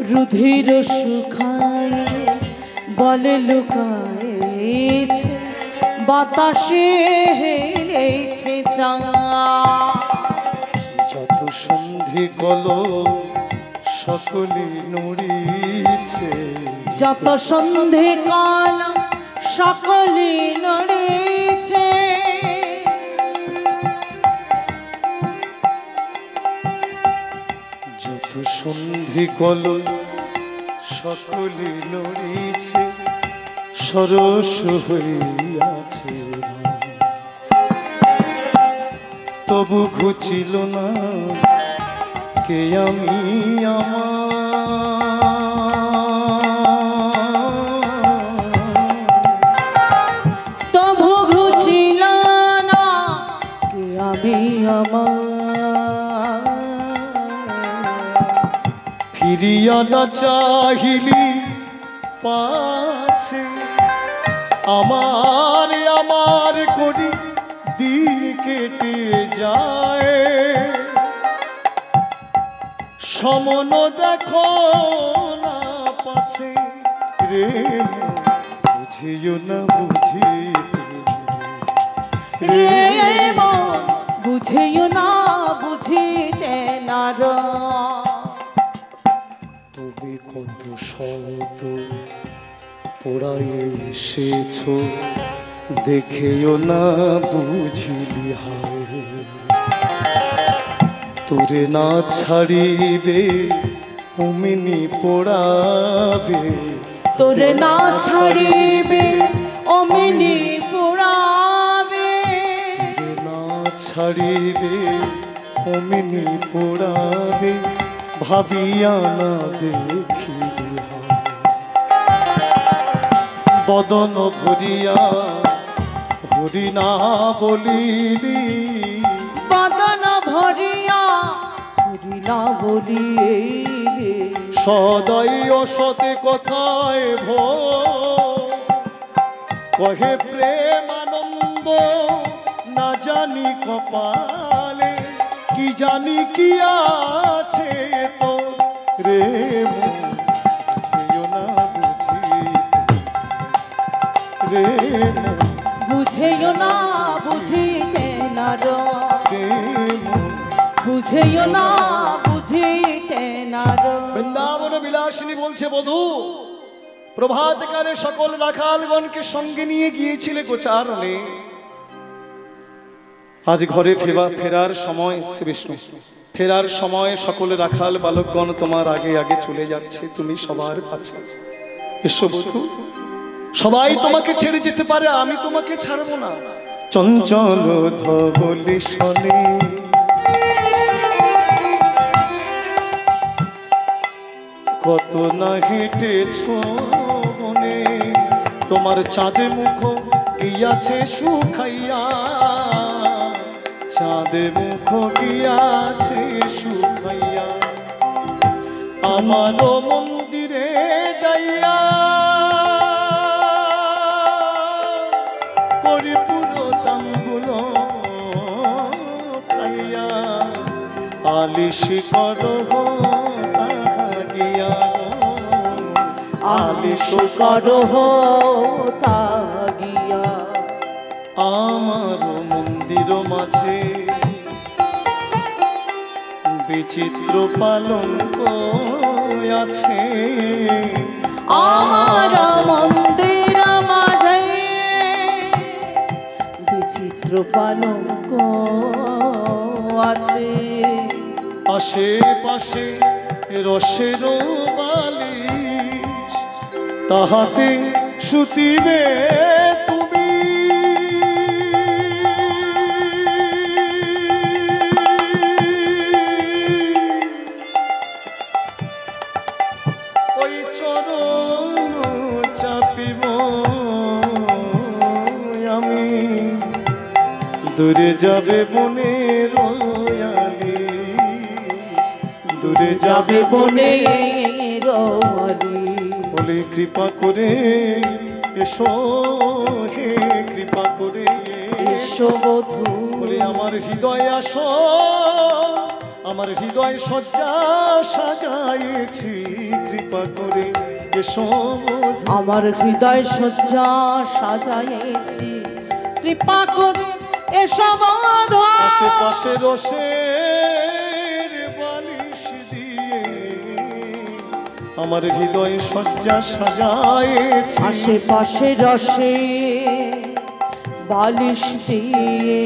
রুধির শুকায় বলে লুকাইছে বাতাসে হেলেছে চা, যত সন্ধি গল সকলে নড়িছে, যত সন্ধে কাল সকলে নড়েছে, যত সন্ধি গল সকলে নড়িছে, সরস হইয়াছে তবু ঘুচিল না কে আমি তবু ঘুচিল না কে আমি আমার, ফিরিয়া না চাহিলি পাছে, আমার আমার করি দিন কেটে যায়, সমন দেখো না পাছে রে মন, বুঝিও না বুঝিতে রে মন বুঝেও না বুঝিতে না রে। তুমি কত শত পোড়ায় এসেছ, দেখেও না বুঝিলি হায়, তোরে না ছাড়িবে অমিনি পোড়াবে, তোরে না ছাড়িবে অমিনি পোড়াবে, তোরে না ছাড়িবে অমিনি পোড়াবে, ভাবিয়া না দেখিলি হায়, বদন ভরিয়া হরি না বলিলি, বদন ভরিয়া করিলা বলি রে সদাই অসতে কথায় কহে প্রেম আনন্দ না জানি কপালে কি জানি কি আছে তো রে বুঝিও না রে বুঝেও না বুঝিতে না রে বুঝেও না বুঝিতে না রে বৃন্দাবন বিলাসিনী বলছে বধূ প্রভাতকালে সকল রাখালগণকে সঙ্গে নিয়ে গিয়েছিলে গোচারণে আজ ঘরে ফেরার সময় শ্রী বিষ্ণু ফেরার সময় সকল রাখাল বালকগণ তোমার আগে আগে চলে যাচ্ছে তুমি সবার কাছে এসো বধূ সবাই তোমাকে ছেড়ে যেতে পারে আমি তোমাকে ছাড়বো না চঞ্চল ধবলি শনি কত না হেঁটেছ মনে তোমার চাঁদে মুখ গিয়াছে শুকাইয়া চাঁদে মুখ গিয়াছে শুকাইয়া আমারও মন্দিরে যাইয়া করি পুরো দামগুলো খাইয়া আলিশ করো আলিশ করহ তাগিয়া আমার মন্দির মাঝে বিচিত্র পালঙ্ক আছে আমার মন্দির মাঝে বিচিত্র পালঙ্ক আছে আশেপাশে রসের বালিশ তাহাতে শুতিবে তুমি ওই চরণ চাপিব আমি দূরে যাবে বনের দূরে যাবে বনে বলে কৃপা করে এসো হে কৃপা করে এসো বধূ বলে আমার হৃদয় আসো আমার হৃদয় সজ্জা সাজাইছি কৃপা করে এসো বধূ আমার হৃদয় সজ্জা সাজাইছি কৃপা করে এসো বধূ আশেপাশে রসের বালিশ দিয়ে আমার হৃদয় সজ্জা সাজাইছি আশেপাশে রসে বালিশ দিয়ে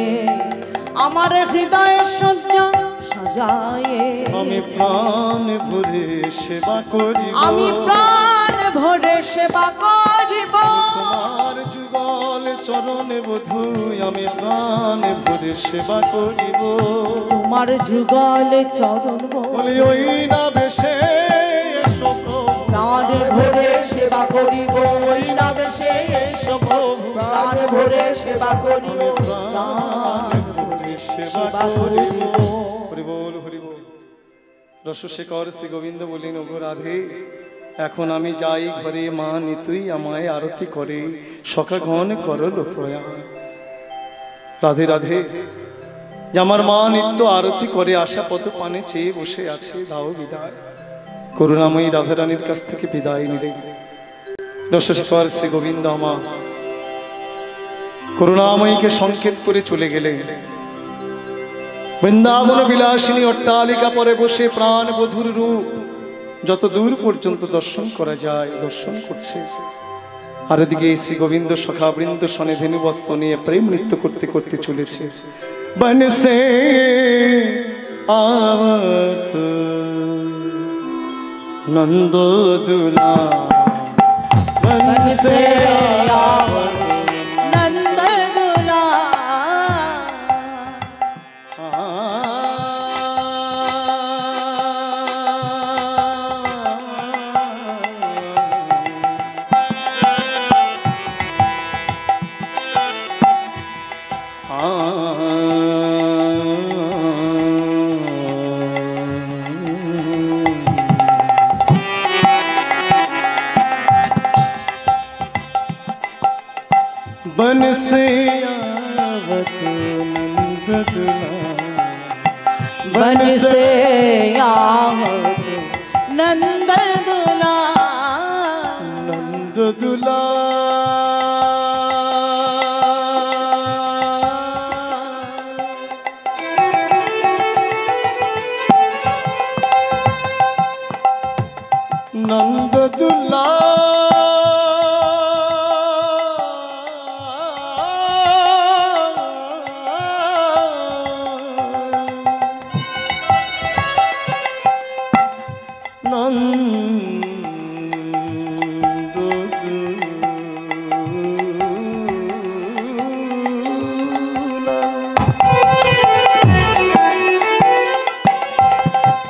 আমার হৃদয় সজ্জা সাজায়ে আমি প্রাণ ভরে সেবা করিব আমি প্রাণ ভরে সেবা করিব তোমার যুগল চরণে বধূ আমি প্রাণ ভরে সেবা করিব তোমার যুগলে চরণ বলি ওই না বেশে এসো প্রভু প্রাণ ভরে সেবা করিব ওই নামে সে এসো প্রভু প্রাণ ভরে সেবা করিব প্রাণ ভরে সেবা করিব হরি বল হরি বল রসশেখর শ্রী গোবিন্দ বলেন ওগো রাধে এখন আমি যাই ঘরে মা নিতুই আমায় আরতি করে সখাগণ করল প্রয়াণ রাধে রাধে যে আমার মা নিত্য আরতি করে আশা পথ পানে চেয়ে বসে আছে দাও বিদায় করুণাময়ী রাধারানীর কাছ থেকে বিদায় নিলে রসশেখর শ্রী গোবিন্দ আমা করুণাময়ীকে সংকেত করে চলে গেলেন বৃন্দাবন বিলাসিনী অট্টালিকা পরে বসে প্রাণ বধূর রূপ যত দূর পর্যন্ত দর্শন করা যায় দর্শন করছে আর এদিকে শ্রী গোবিন্দ সখা বৃন্দ সনে ধেনু বস্ত্র নিয়ে প্রেম নৃত্য করতে করতে চলেছে বনসে आवत नंद दुला बनसे आवत नंद दुला आवत नंद दुला बन से आवत नंद दुला नंद दुला नंद दुला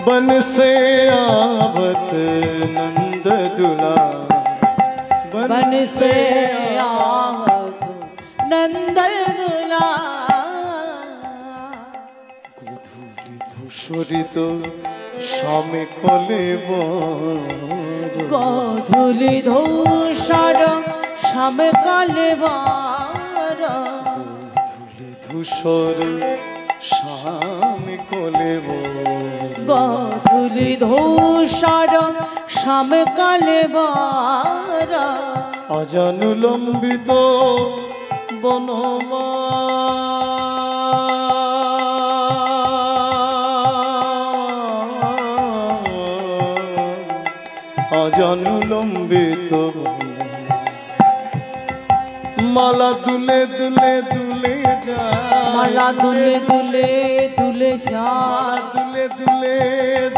बन से आवत नंद दुला बन से आवत नंद दुला গধূলি ধূসরিত শ্যামে কলে গধূলি ধূসর শ্যাম কালে বার গধূলি ধূসর শ্যামে কলে গধূলি ধূসর শ্যাম কালে বার অজানুলম্বিত বনমা অজানুলম্বিত মালা দুলে দুলে দুলে যা মালা দুলে দুলে দুলে যা দুলে দুলে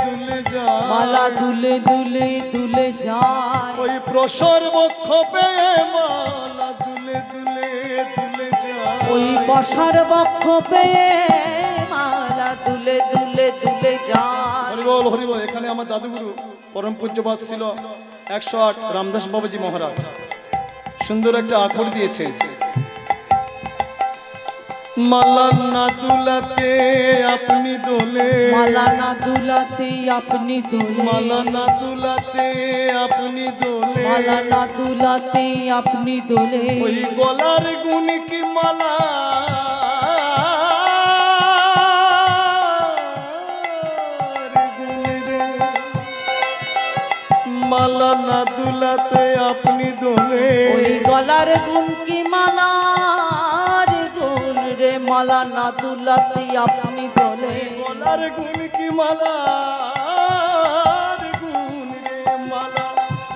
দুলে যা মালা দুলে দুলে দুলে যা ওই প্রসর বক্ষ পেয়ে মালা দুলে দুলে দুলে যা ওই বসার বক্ষ পেয়ে মালা দুলে দুলে দুলে যা হরিবল হরিবল। এখানে আমার দাদুগুরু পরম পূজ্যপাদ ছিল 108 রামদাস বাবাজি মহারাজ সুন্দর একটা আখর দিয়েছে। মালা না দুলাতে আপনি দোলে মালা না দুলাতে আপনি দোলে মালা না দুলাতে আপনি দোলে মালা না দুলাতে আপনি দোলে ওই গলার গুণ কি মালা মালা না দুলাতে আপনি দোলে ওই গলার গুণ কি মালার গুণ রে মালা না দুলাতে আপনি দোলে গলার গুণ কি মালা গুণ রে মালা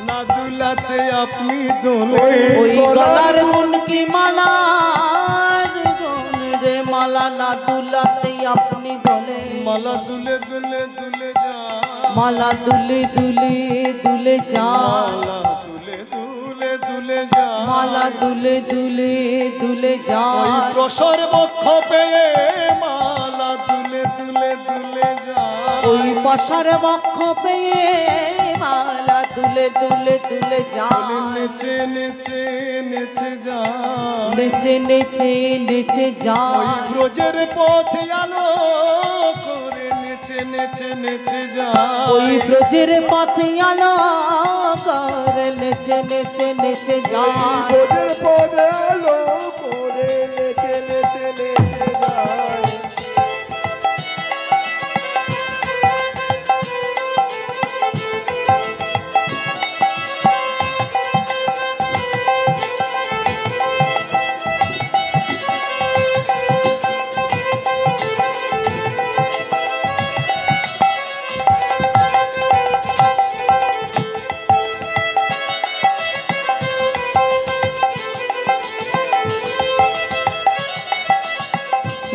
না দুলাতে আপনি দোলে ওই গলার গুণ কি মালার গুণ রে মালা না দুলাতে আপনি দোলে মালা দুলে দুলে দুলে যা মালা দুলে দুলে দুলে যা মালা দুলে দুলে দুলে যা মালা দুলে দুলে দুলে যা ওই প্রসর বক্ষ পেয়ে মালা দুলে দুলে দুলে যা ওই বসার বক্ষ পেয়ে মালা দুলে দুলে দুলে যা নেচে নেচে নেচে যা নেচে নেচে নেচে যা ওই ব্রজের পথ আলো করে নেচে নেচে নেচে যা ওই ব্রজের পথে আলো কর নেচে নেচে নেচে যা বোঝের পদে আলো করে নেচে নেচে নেচে যায়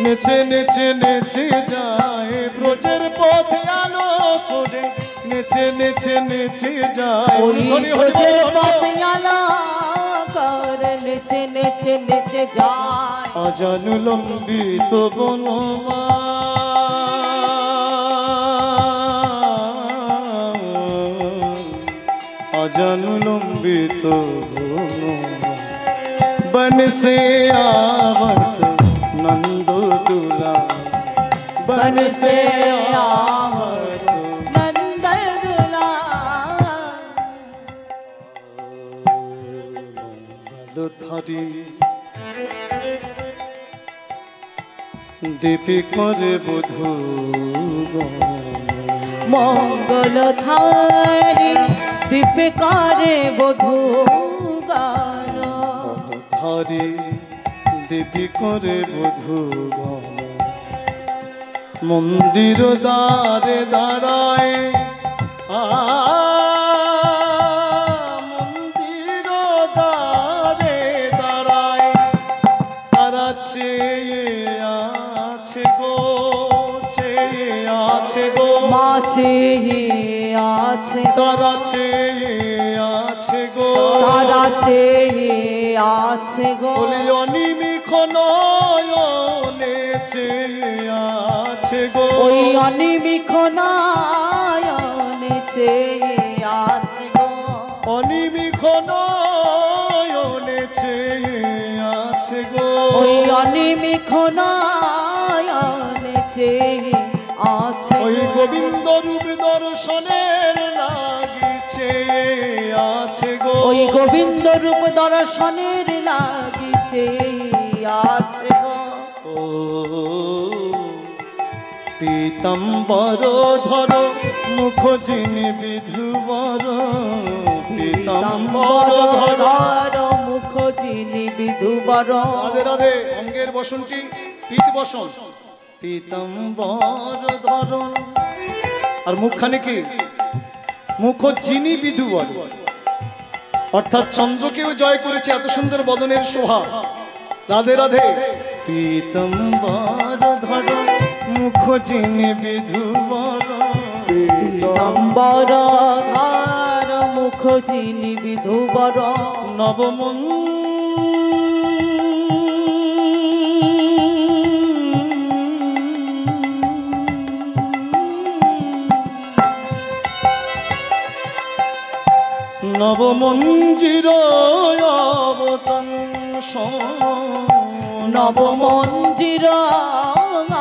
নেচে নেচে নেচে যায় ব্রজের পথ আলো করে নেচে নেচে নেচে যায় ওই ব্রজের পথে আলো কর নেচে নেচে নেচে যা অজানুলম্বিত বনমা অজানুলম্বিত বনমা बन से आवत नंद दुला बन से आवत नंद दुला मंगल थारी দীপিকরে বধূ মঙ্গল ধারি দীপে করে বধূ গান ধারি দীপিকরে বধূ মন্দির দ্বারে দাঁড়ায় মন্দির দ্বারে দাঁড়ায় তারা চেয়ে আছে গো মা চেয়ে আছে তারা চেয়ে আছে গো তারা চেয়ে আছে গো বলি অনিমিখ নয়নে চেয়ে আছে গো ওই অনিমিখ নয়নে চেয়ে আছে গো অনিমিখ নয়নে চেয়ে আছে গো ওই অনিমিখ নয়নে চেয়ে আছে ওই গোবিন্দ রূপ দর্শনের লাগিছে আছে গো ওই গোবিন্দ রূপ দর্শনের লাগিছে আছে গো ও পীতাম্বর ধর মুখ যিনি বিধুবর পীতাম্বর ধর মুখ যিনি বিধুবর রাধে রাধে অঙ্গের বসন কি পীত বসন পীতাম্বর ধর আর মুখখানে কি মুখ যিনি বিধুবর অর্থাৎ চন্দ্রকেও জয় করেছে এত সুন্দর বদনের শোভা রাধে রাধে পীতাম্বর ধর মুখ যিনি বিধুবর পীতাম্বর ধর মুখ যিনি বিধুবর নবমন নবমঞ্জির অবতংস নবমঞ্জির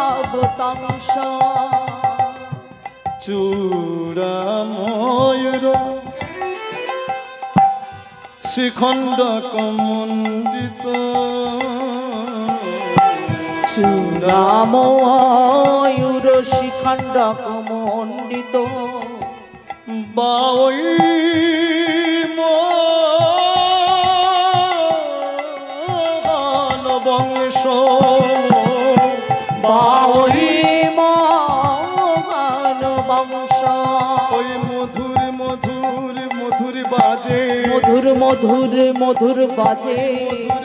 অবতংস চূড়াময়ূর শিখণ্ডক মণ্ডিত চূড়াময়ূর শিখণ্ডক মণ্ডিত বাওই বংশ বাউই মহান বংশ ওই মধুর মধুর মধুর বাজে মধুর মধুর মধুর বাজে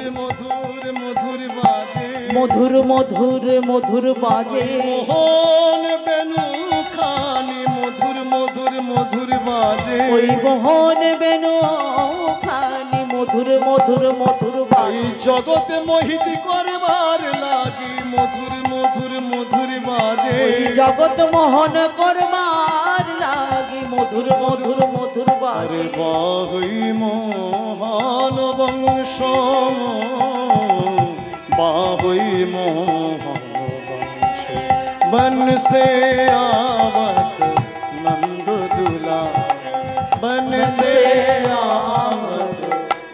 মধুর মধুর মধুর বাজে মধুর মধুর মধুর বাজে মোহন বেনু খানি মধুর মধুর মধুর বাজে ওই মোহন বেনু খানি মধুর মধুর মধুর ওই বাজে জগতে মোহিত করবার লাগি মধুর মধুর মধুর বাজে জগৎ মোহন করবার লাগি মধুর মধুর মধুর আরে বাজে বাহই মোহন বংশ বাহই মোহন বংশ বন সে आवत नंद दुला बन से आवत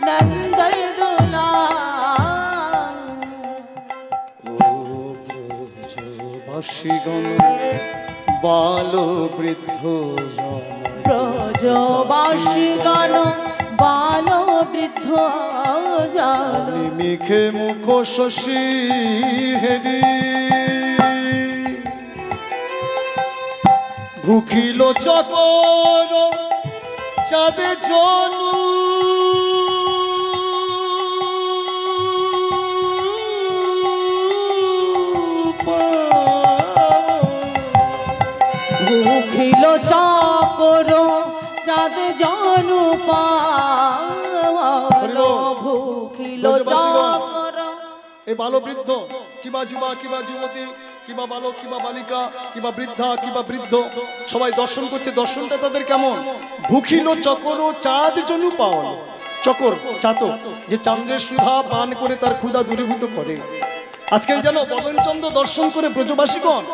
नंद दुला ও ব্রজবাসীগণ বাল বৃদ্ধ জন ব্রজবাসী গান বাল বৃদ্ধ জন নিমিখে মুখ শশী হেরি ভুখিল চকর চাঁদে জনু ভুখিল চাকর চাঁদ জানু পাল ভুখিল চাকর এই বালবৃদ্ধ কিবা যুবা কিবা যুবতী কিবা বালক কিবা বালিকা কিবা বৃদ্ধা কিবা বৃদ্ধ সবাই দর্শন করছে দর্শনটা তাদের কেমন ভুখিল চকর চাঁদ জনু পাওয়াল চকর চাতক যে চাঁদের সুধা পান করে তার ক্ষুধা দূরীভূত করে আজকে যেন বদনচন্দ্র দর্শন করে ব্রজবাসীগণ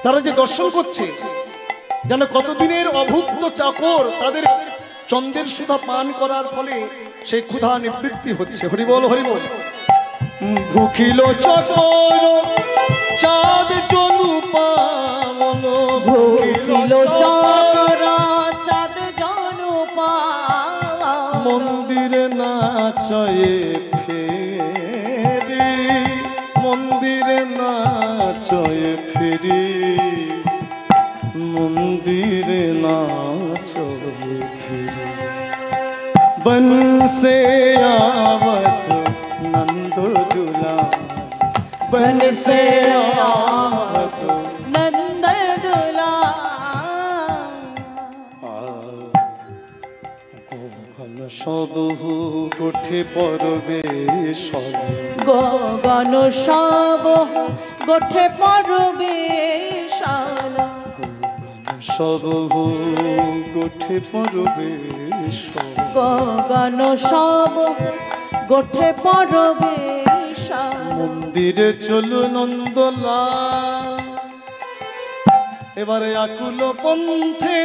তারা যে দর্শন করছে যেন কতদিনের অভুক্ত চাকর তাদের চন্দ্রের সুধা পান করার ফলে সেই ক্ষুধা নিবৃত্তি হচ্ছে হরিবল হরিবল ভুখিল চকর নাচয়ে ফেরি, মন্দিরে নাচয়ে ফেরি, মন্দিরে নাচয়ে ফেরি। बन से आवत नंद दुला, बन से आवत नंद दुला। গগন সবহু গোঠে পরবে সব, গগন সব গোঠে পরবে শালা, সবহু গোঠে পরবে সব, গগন সব গোঠে পরবে শালা। মন্দিরে চলো নন্দলাল, এবারে আকুল পন্থে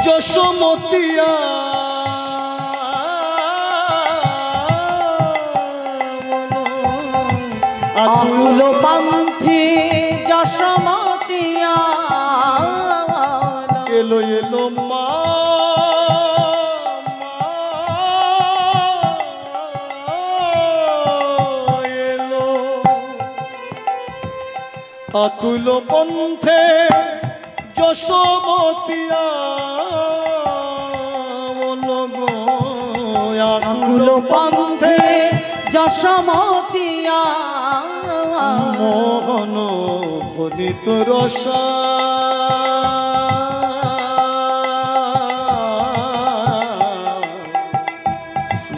যশোমতিয়া, আকুল পন্থে যশোমতিয়া, এলো এলো মা, এলো আকুল পন্থে যশোমতিয়া, আকুল পন্থে যশোমতিয়া, মোহন ভনিত রসা,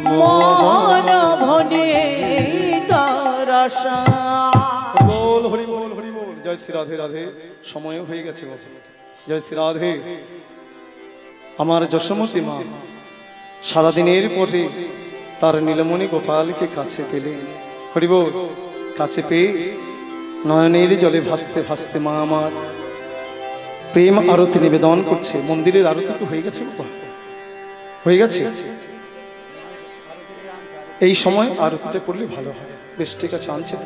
মোহন ভনিত রসা। বল হরি বল হরি বল। জয় শ্রী রাধে রাধে। সময় হয়ে গেছে। জয় শ্রী রাধে। আমার যশোমতী মা সারাদিনের পরে তার নীলমণি গোপালকে কাছে পেলে, হরি বল, কাছে পেয়ে নয়নের জলে ভাসতে ভাসতে মা আমার প্রেম আরতি নিবেদন করছে। মন্দিরের আরতি তো হয়ে গেছে, হয়ে গেছে। এই সময় আরতিটা করলে ভালো হয়। বেশ, ঠিক আছে, আনছে।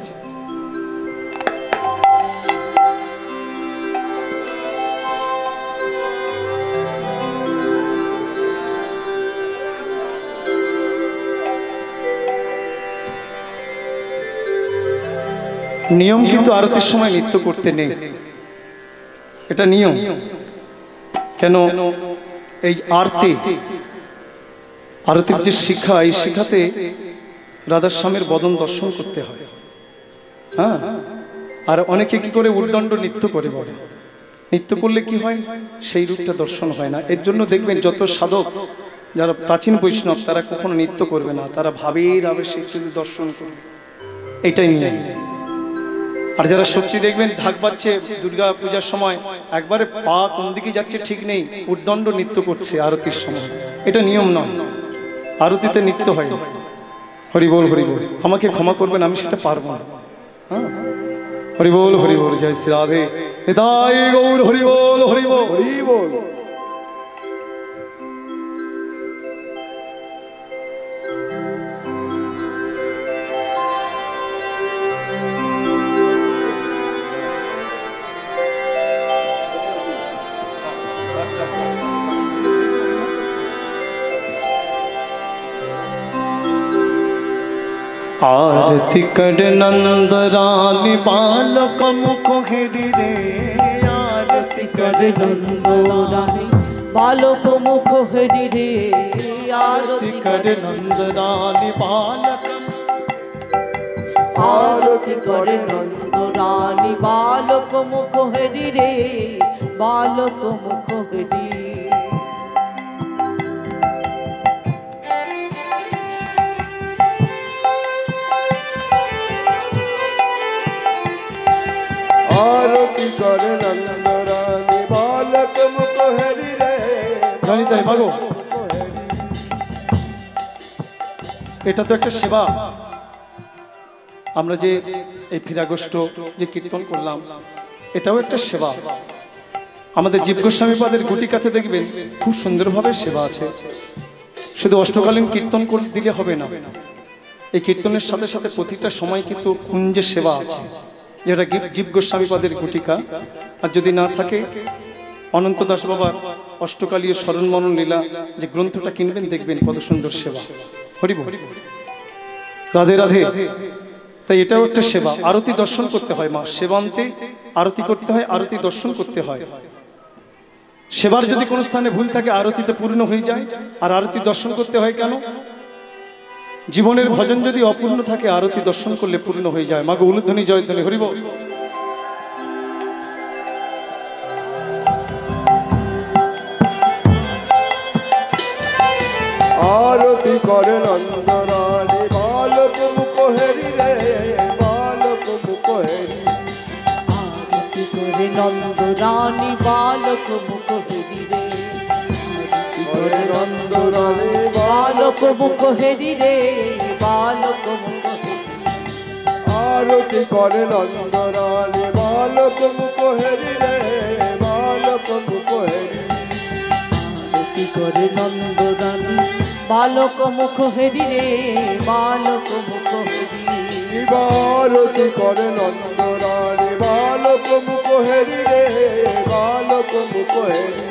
নিয়ম কিন্তু আরতির সময় নৃত্য করতে নেই, এটা নিয়ম। কেন? এই আরতির যে শিক্ষা, এই শিক্ষাতে রাধাস্বামীর বদন দর্শন করতে হয়। হ্যাঁ, আর অনেকে কি করে উদ্দণ্ড নৃত্য করে বলে, নৃত্য করলে কি হয়, সেই রূপটা দর্শন হয় না। এর জন্য দেখবেন যত সাধক যারা প্রাচীন বৈষ্ণব তারা কখনো নৃত্য করবে না, তারা ভাবের আবেশে শুধু দর্শন করবে, এটাই নিয়ম। আর যারা সত্যি দেখবেন ঢাক বাজছে দুর্গা পূজার সময়, একবারে পা কোন দিকে যাচ্ছে ঠিক নেই, উদ্দণ্ড নৃত্য করছে আরতির সময়, এটা নিয়ম নয়। আরতিতে নৃত্য হয় না। হরি বল হরি বল। আমাকে ক্ষমা করবেন, আমি সেটা পারবো না। হ্যাঁ, হরি বল হরি বল। জয় শ্রী রাধে। নিতাই গৌর হরি বল হরি বল হরি বল। आरती कर नंद रानी बालक मुख हेरी रे, आरती कर नंद रानी बालक मुख हरि रे, आरती कर नंद रानी बालक, आरती कर नंद रानी बालक मुख हरि रे, बालक मुख हरि। आरती कर नंद रानी बालक मुख हरि रे, জানি তাই ভাগো। এটা তো একটা সেবা। আমরা যে এই ফিরাগোষ্ঠ যে কীর্তন করলাম, এটাও একটা সেবা। আমাদের জীব গোস্বামী পাদের গুটিকাতে দেখবেন খুব সুন্দরভাবে সেবা আছে। শুধু অষ্টকালীন কীর্তন করে দিলে হবে না, এই কীর্তনের সাথে সাথে প্রতিটা সময় কিন্তু কুঞ্জের সেবা আছে, যেটা জীব গোস্বামী পাদের গুটিকা। আর যদি না থাকে, অনন্ত দাস বাবার অষ্টকালীয় স্মরণ মনন লীলা যে গ্রন্থটা কিনবেন, দেখবেন কত সুন্দর সেবা। হরি বল। রাধে রাধে। তাই এটাও একটা সেবা, আরতি দর্শন করতে হয়। মা সেবান্তে আরতি করতে হয়, আরতি দর্শন করতে হয়। সেবার যদি কোনো স্থানে ভুল থাকে আরতিতে পূর্ণ হয়ে যায়। আর আরতি দর্শন করতে হয় কেন? জীবনের ভজন যদি অপূর্ণ থাকে আরতি দর্শন করলে পূর্ণ হয়ে যায়। মাগো উলুধ্বনি জয়ধ্বনি হরি বল। আরতি করে নন্দরানী বালক মুখ হেরি রে, বালক মুখ হেরি। আরতি করে নন্দরানী বালক মুখ হেরি রে, করে নন্দরানী বালক মুখ হেরি রে, বালক মুখ হেরি। আরতি করে নন্দরানী বালক মুখ হেরি রে, বালক মুখ হেরি। আরতি করে নন্দরানী বালক মুখ হেরি রে, বালক মুখ হেরি। আরতি করে নন্দরানী বালক মুখ হেরি রে, বালক মুখ হেরি।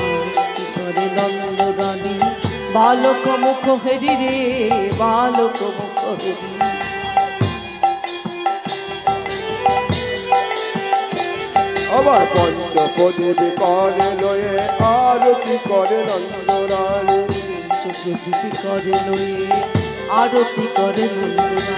আরতি করে নন্দরানী বালক মুখ হেরি রে, বালক মুখ হেরি। আবার পঞ্চপদীপ করে লয়ে আরতি করে নন্দরানী। চোখে করে লয়ে আরতি করে নন্দরানী,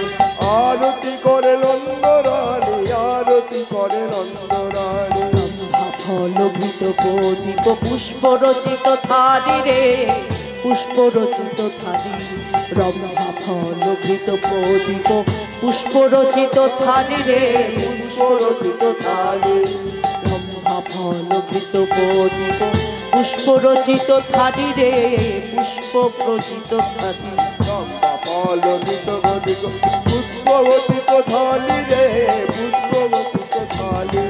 আরতি করে নন্দরানী, আরতি করে নন্দরানী। ব্রহ্মা ফল ভূত প্রদীপ পুষ্প রচিত থারি রে, পুষ্প রচিত থারি। ব্রহ্মা ফল ভূত প্রদীপ পুষ্প রচিত থারি রে, পুষ্প রচিত থারি। ব্রহ্মা ফল ভূত প্রদীপ পুষ্প রচিত থারি রে, পুষ্প রচিত থারি। লম্বা পলকিত গদিত পুষ্পবতিত থালি রে, পুষ্পবতিত থালি।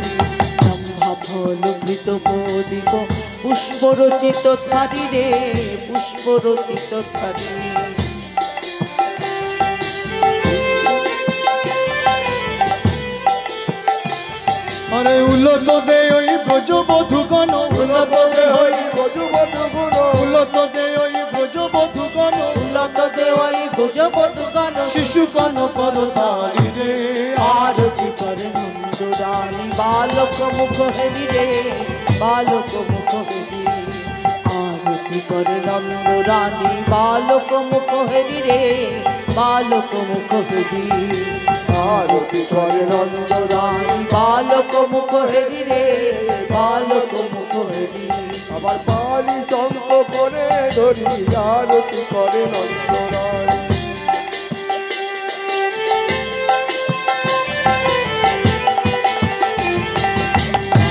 ব্রহ্মা ফল ভূত প্রদীপ পুষ্প রচিত থারি রে, পুষ্প রচিত থারি। আরে উলত দে ওই ব্রজবধূগণ, উলত দে ওই বধুবধূগুণ, উলত দে ওই ব্রজবধূগণ, উন্নত দেওয়াই ভুজবধূগণ শিশু কান করতালি রে। আরতি করে নন্দরানী বালক মুখ হেরি রে, বালক মুখ হেরি। আরতি করে নন্দরানী বালক মুখ হেরি রে, বালক মুখ হেরি। আরতি করে নন্দরানী। নন্দরানী বালক মুখ হেরি রে, বালক মুখ হেরি। আবার পানি শঙ্খ করে ধরি আরতি করে নন্দরানী।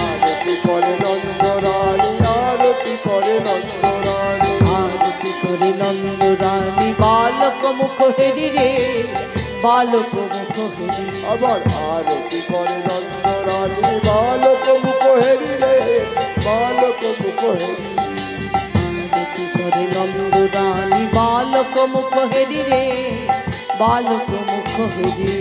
আরতি করে নন্দরানী, আরতি করে নন্দরানী। আরতি করে নন্দরানী বালক মুখ হেরি রে, বালক মুখ হেরি। আবার আরতি করে নন্দরানী বালক মুখ হেরি রে, বালক মুখ হেরি। আরতি করে নন্দরানী বালক মুখ হেরি রে, বালক মুখ হেরি।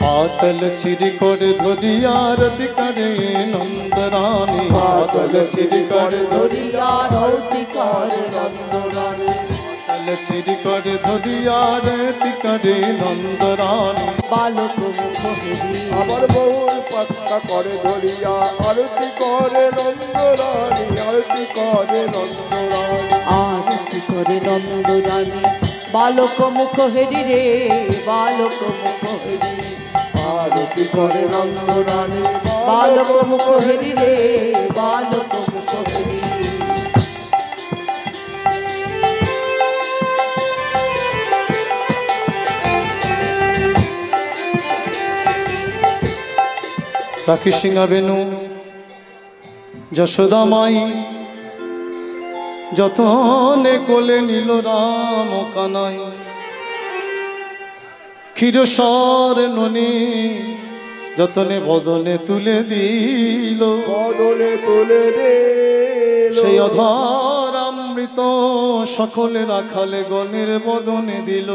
পাতল চিরি করে ধরি আরতি করে নন্দরানী, পাতল চিরি করে ধরি, আরতি করে নন্দরানী পাতল চিরি করে ধরি আরতি করে নন্দরানী। বালক মুখ হেরি। আবার বহুর পাত্তা করে ধরিয়া আরতি করে নন্দরানী, আরতি করে নন্দরানী। আরতি করে নন্দরানী বালক মুখ হেরি রে, বালক মুখ হেরি। আরতি করে নন্দরানী বালক মুখ হেরি রে, বালক মুখ হেরি। রাখি সিংহা বেনু যশোদা মাই যতনে কোলে নিল রাম কানাই। ক্ষীরসর ননি যতনে বদনে তুলে দিল, বদলে তুলে রে। সেই অধর অমৃত সকলে রাখালে গণের বদনে দিল।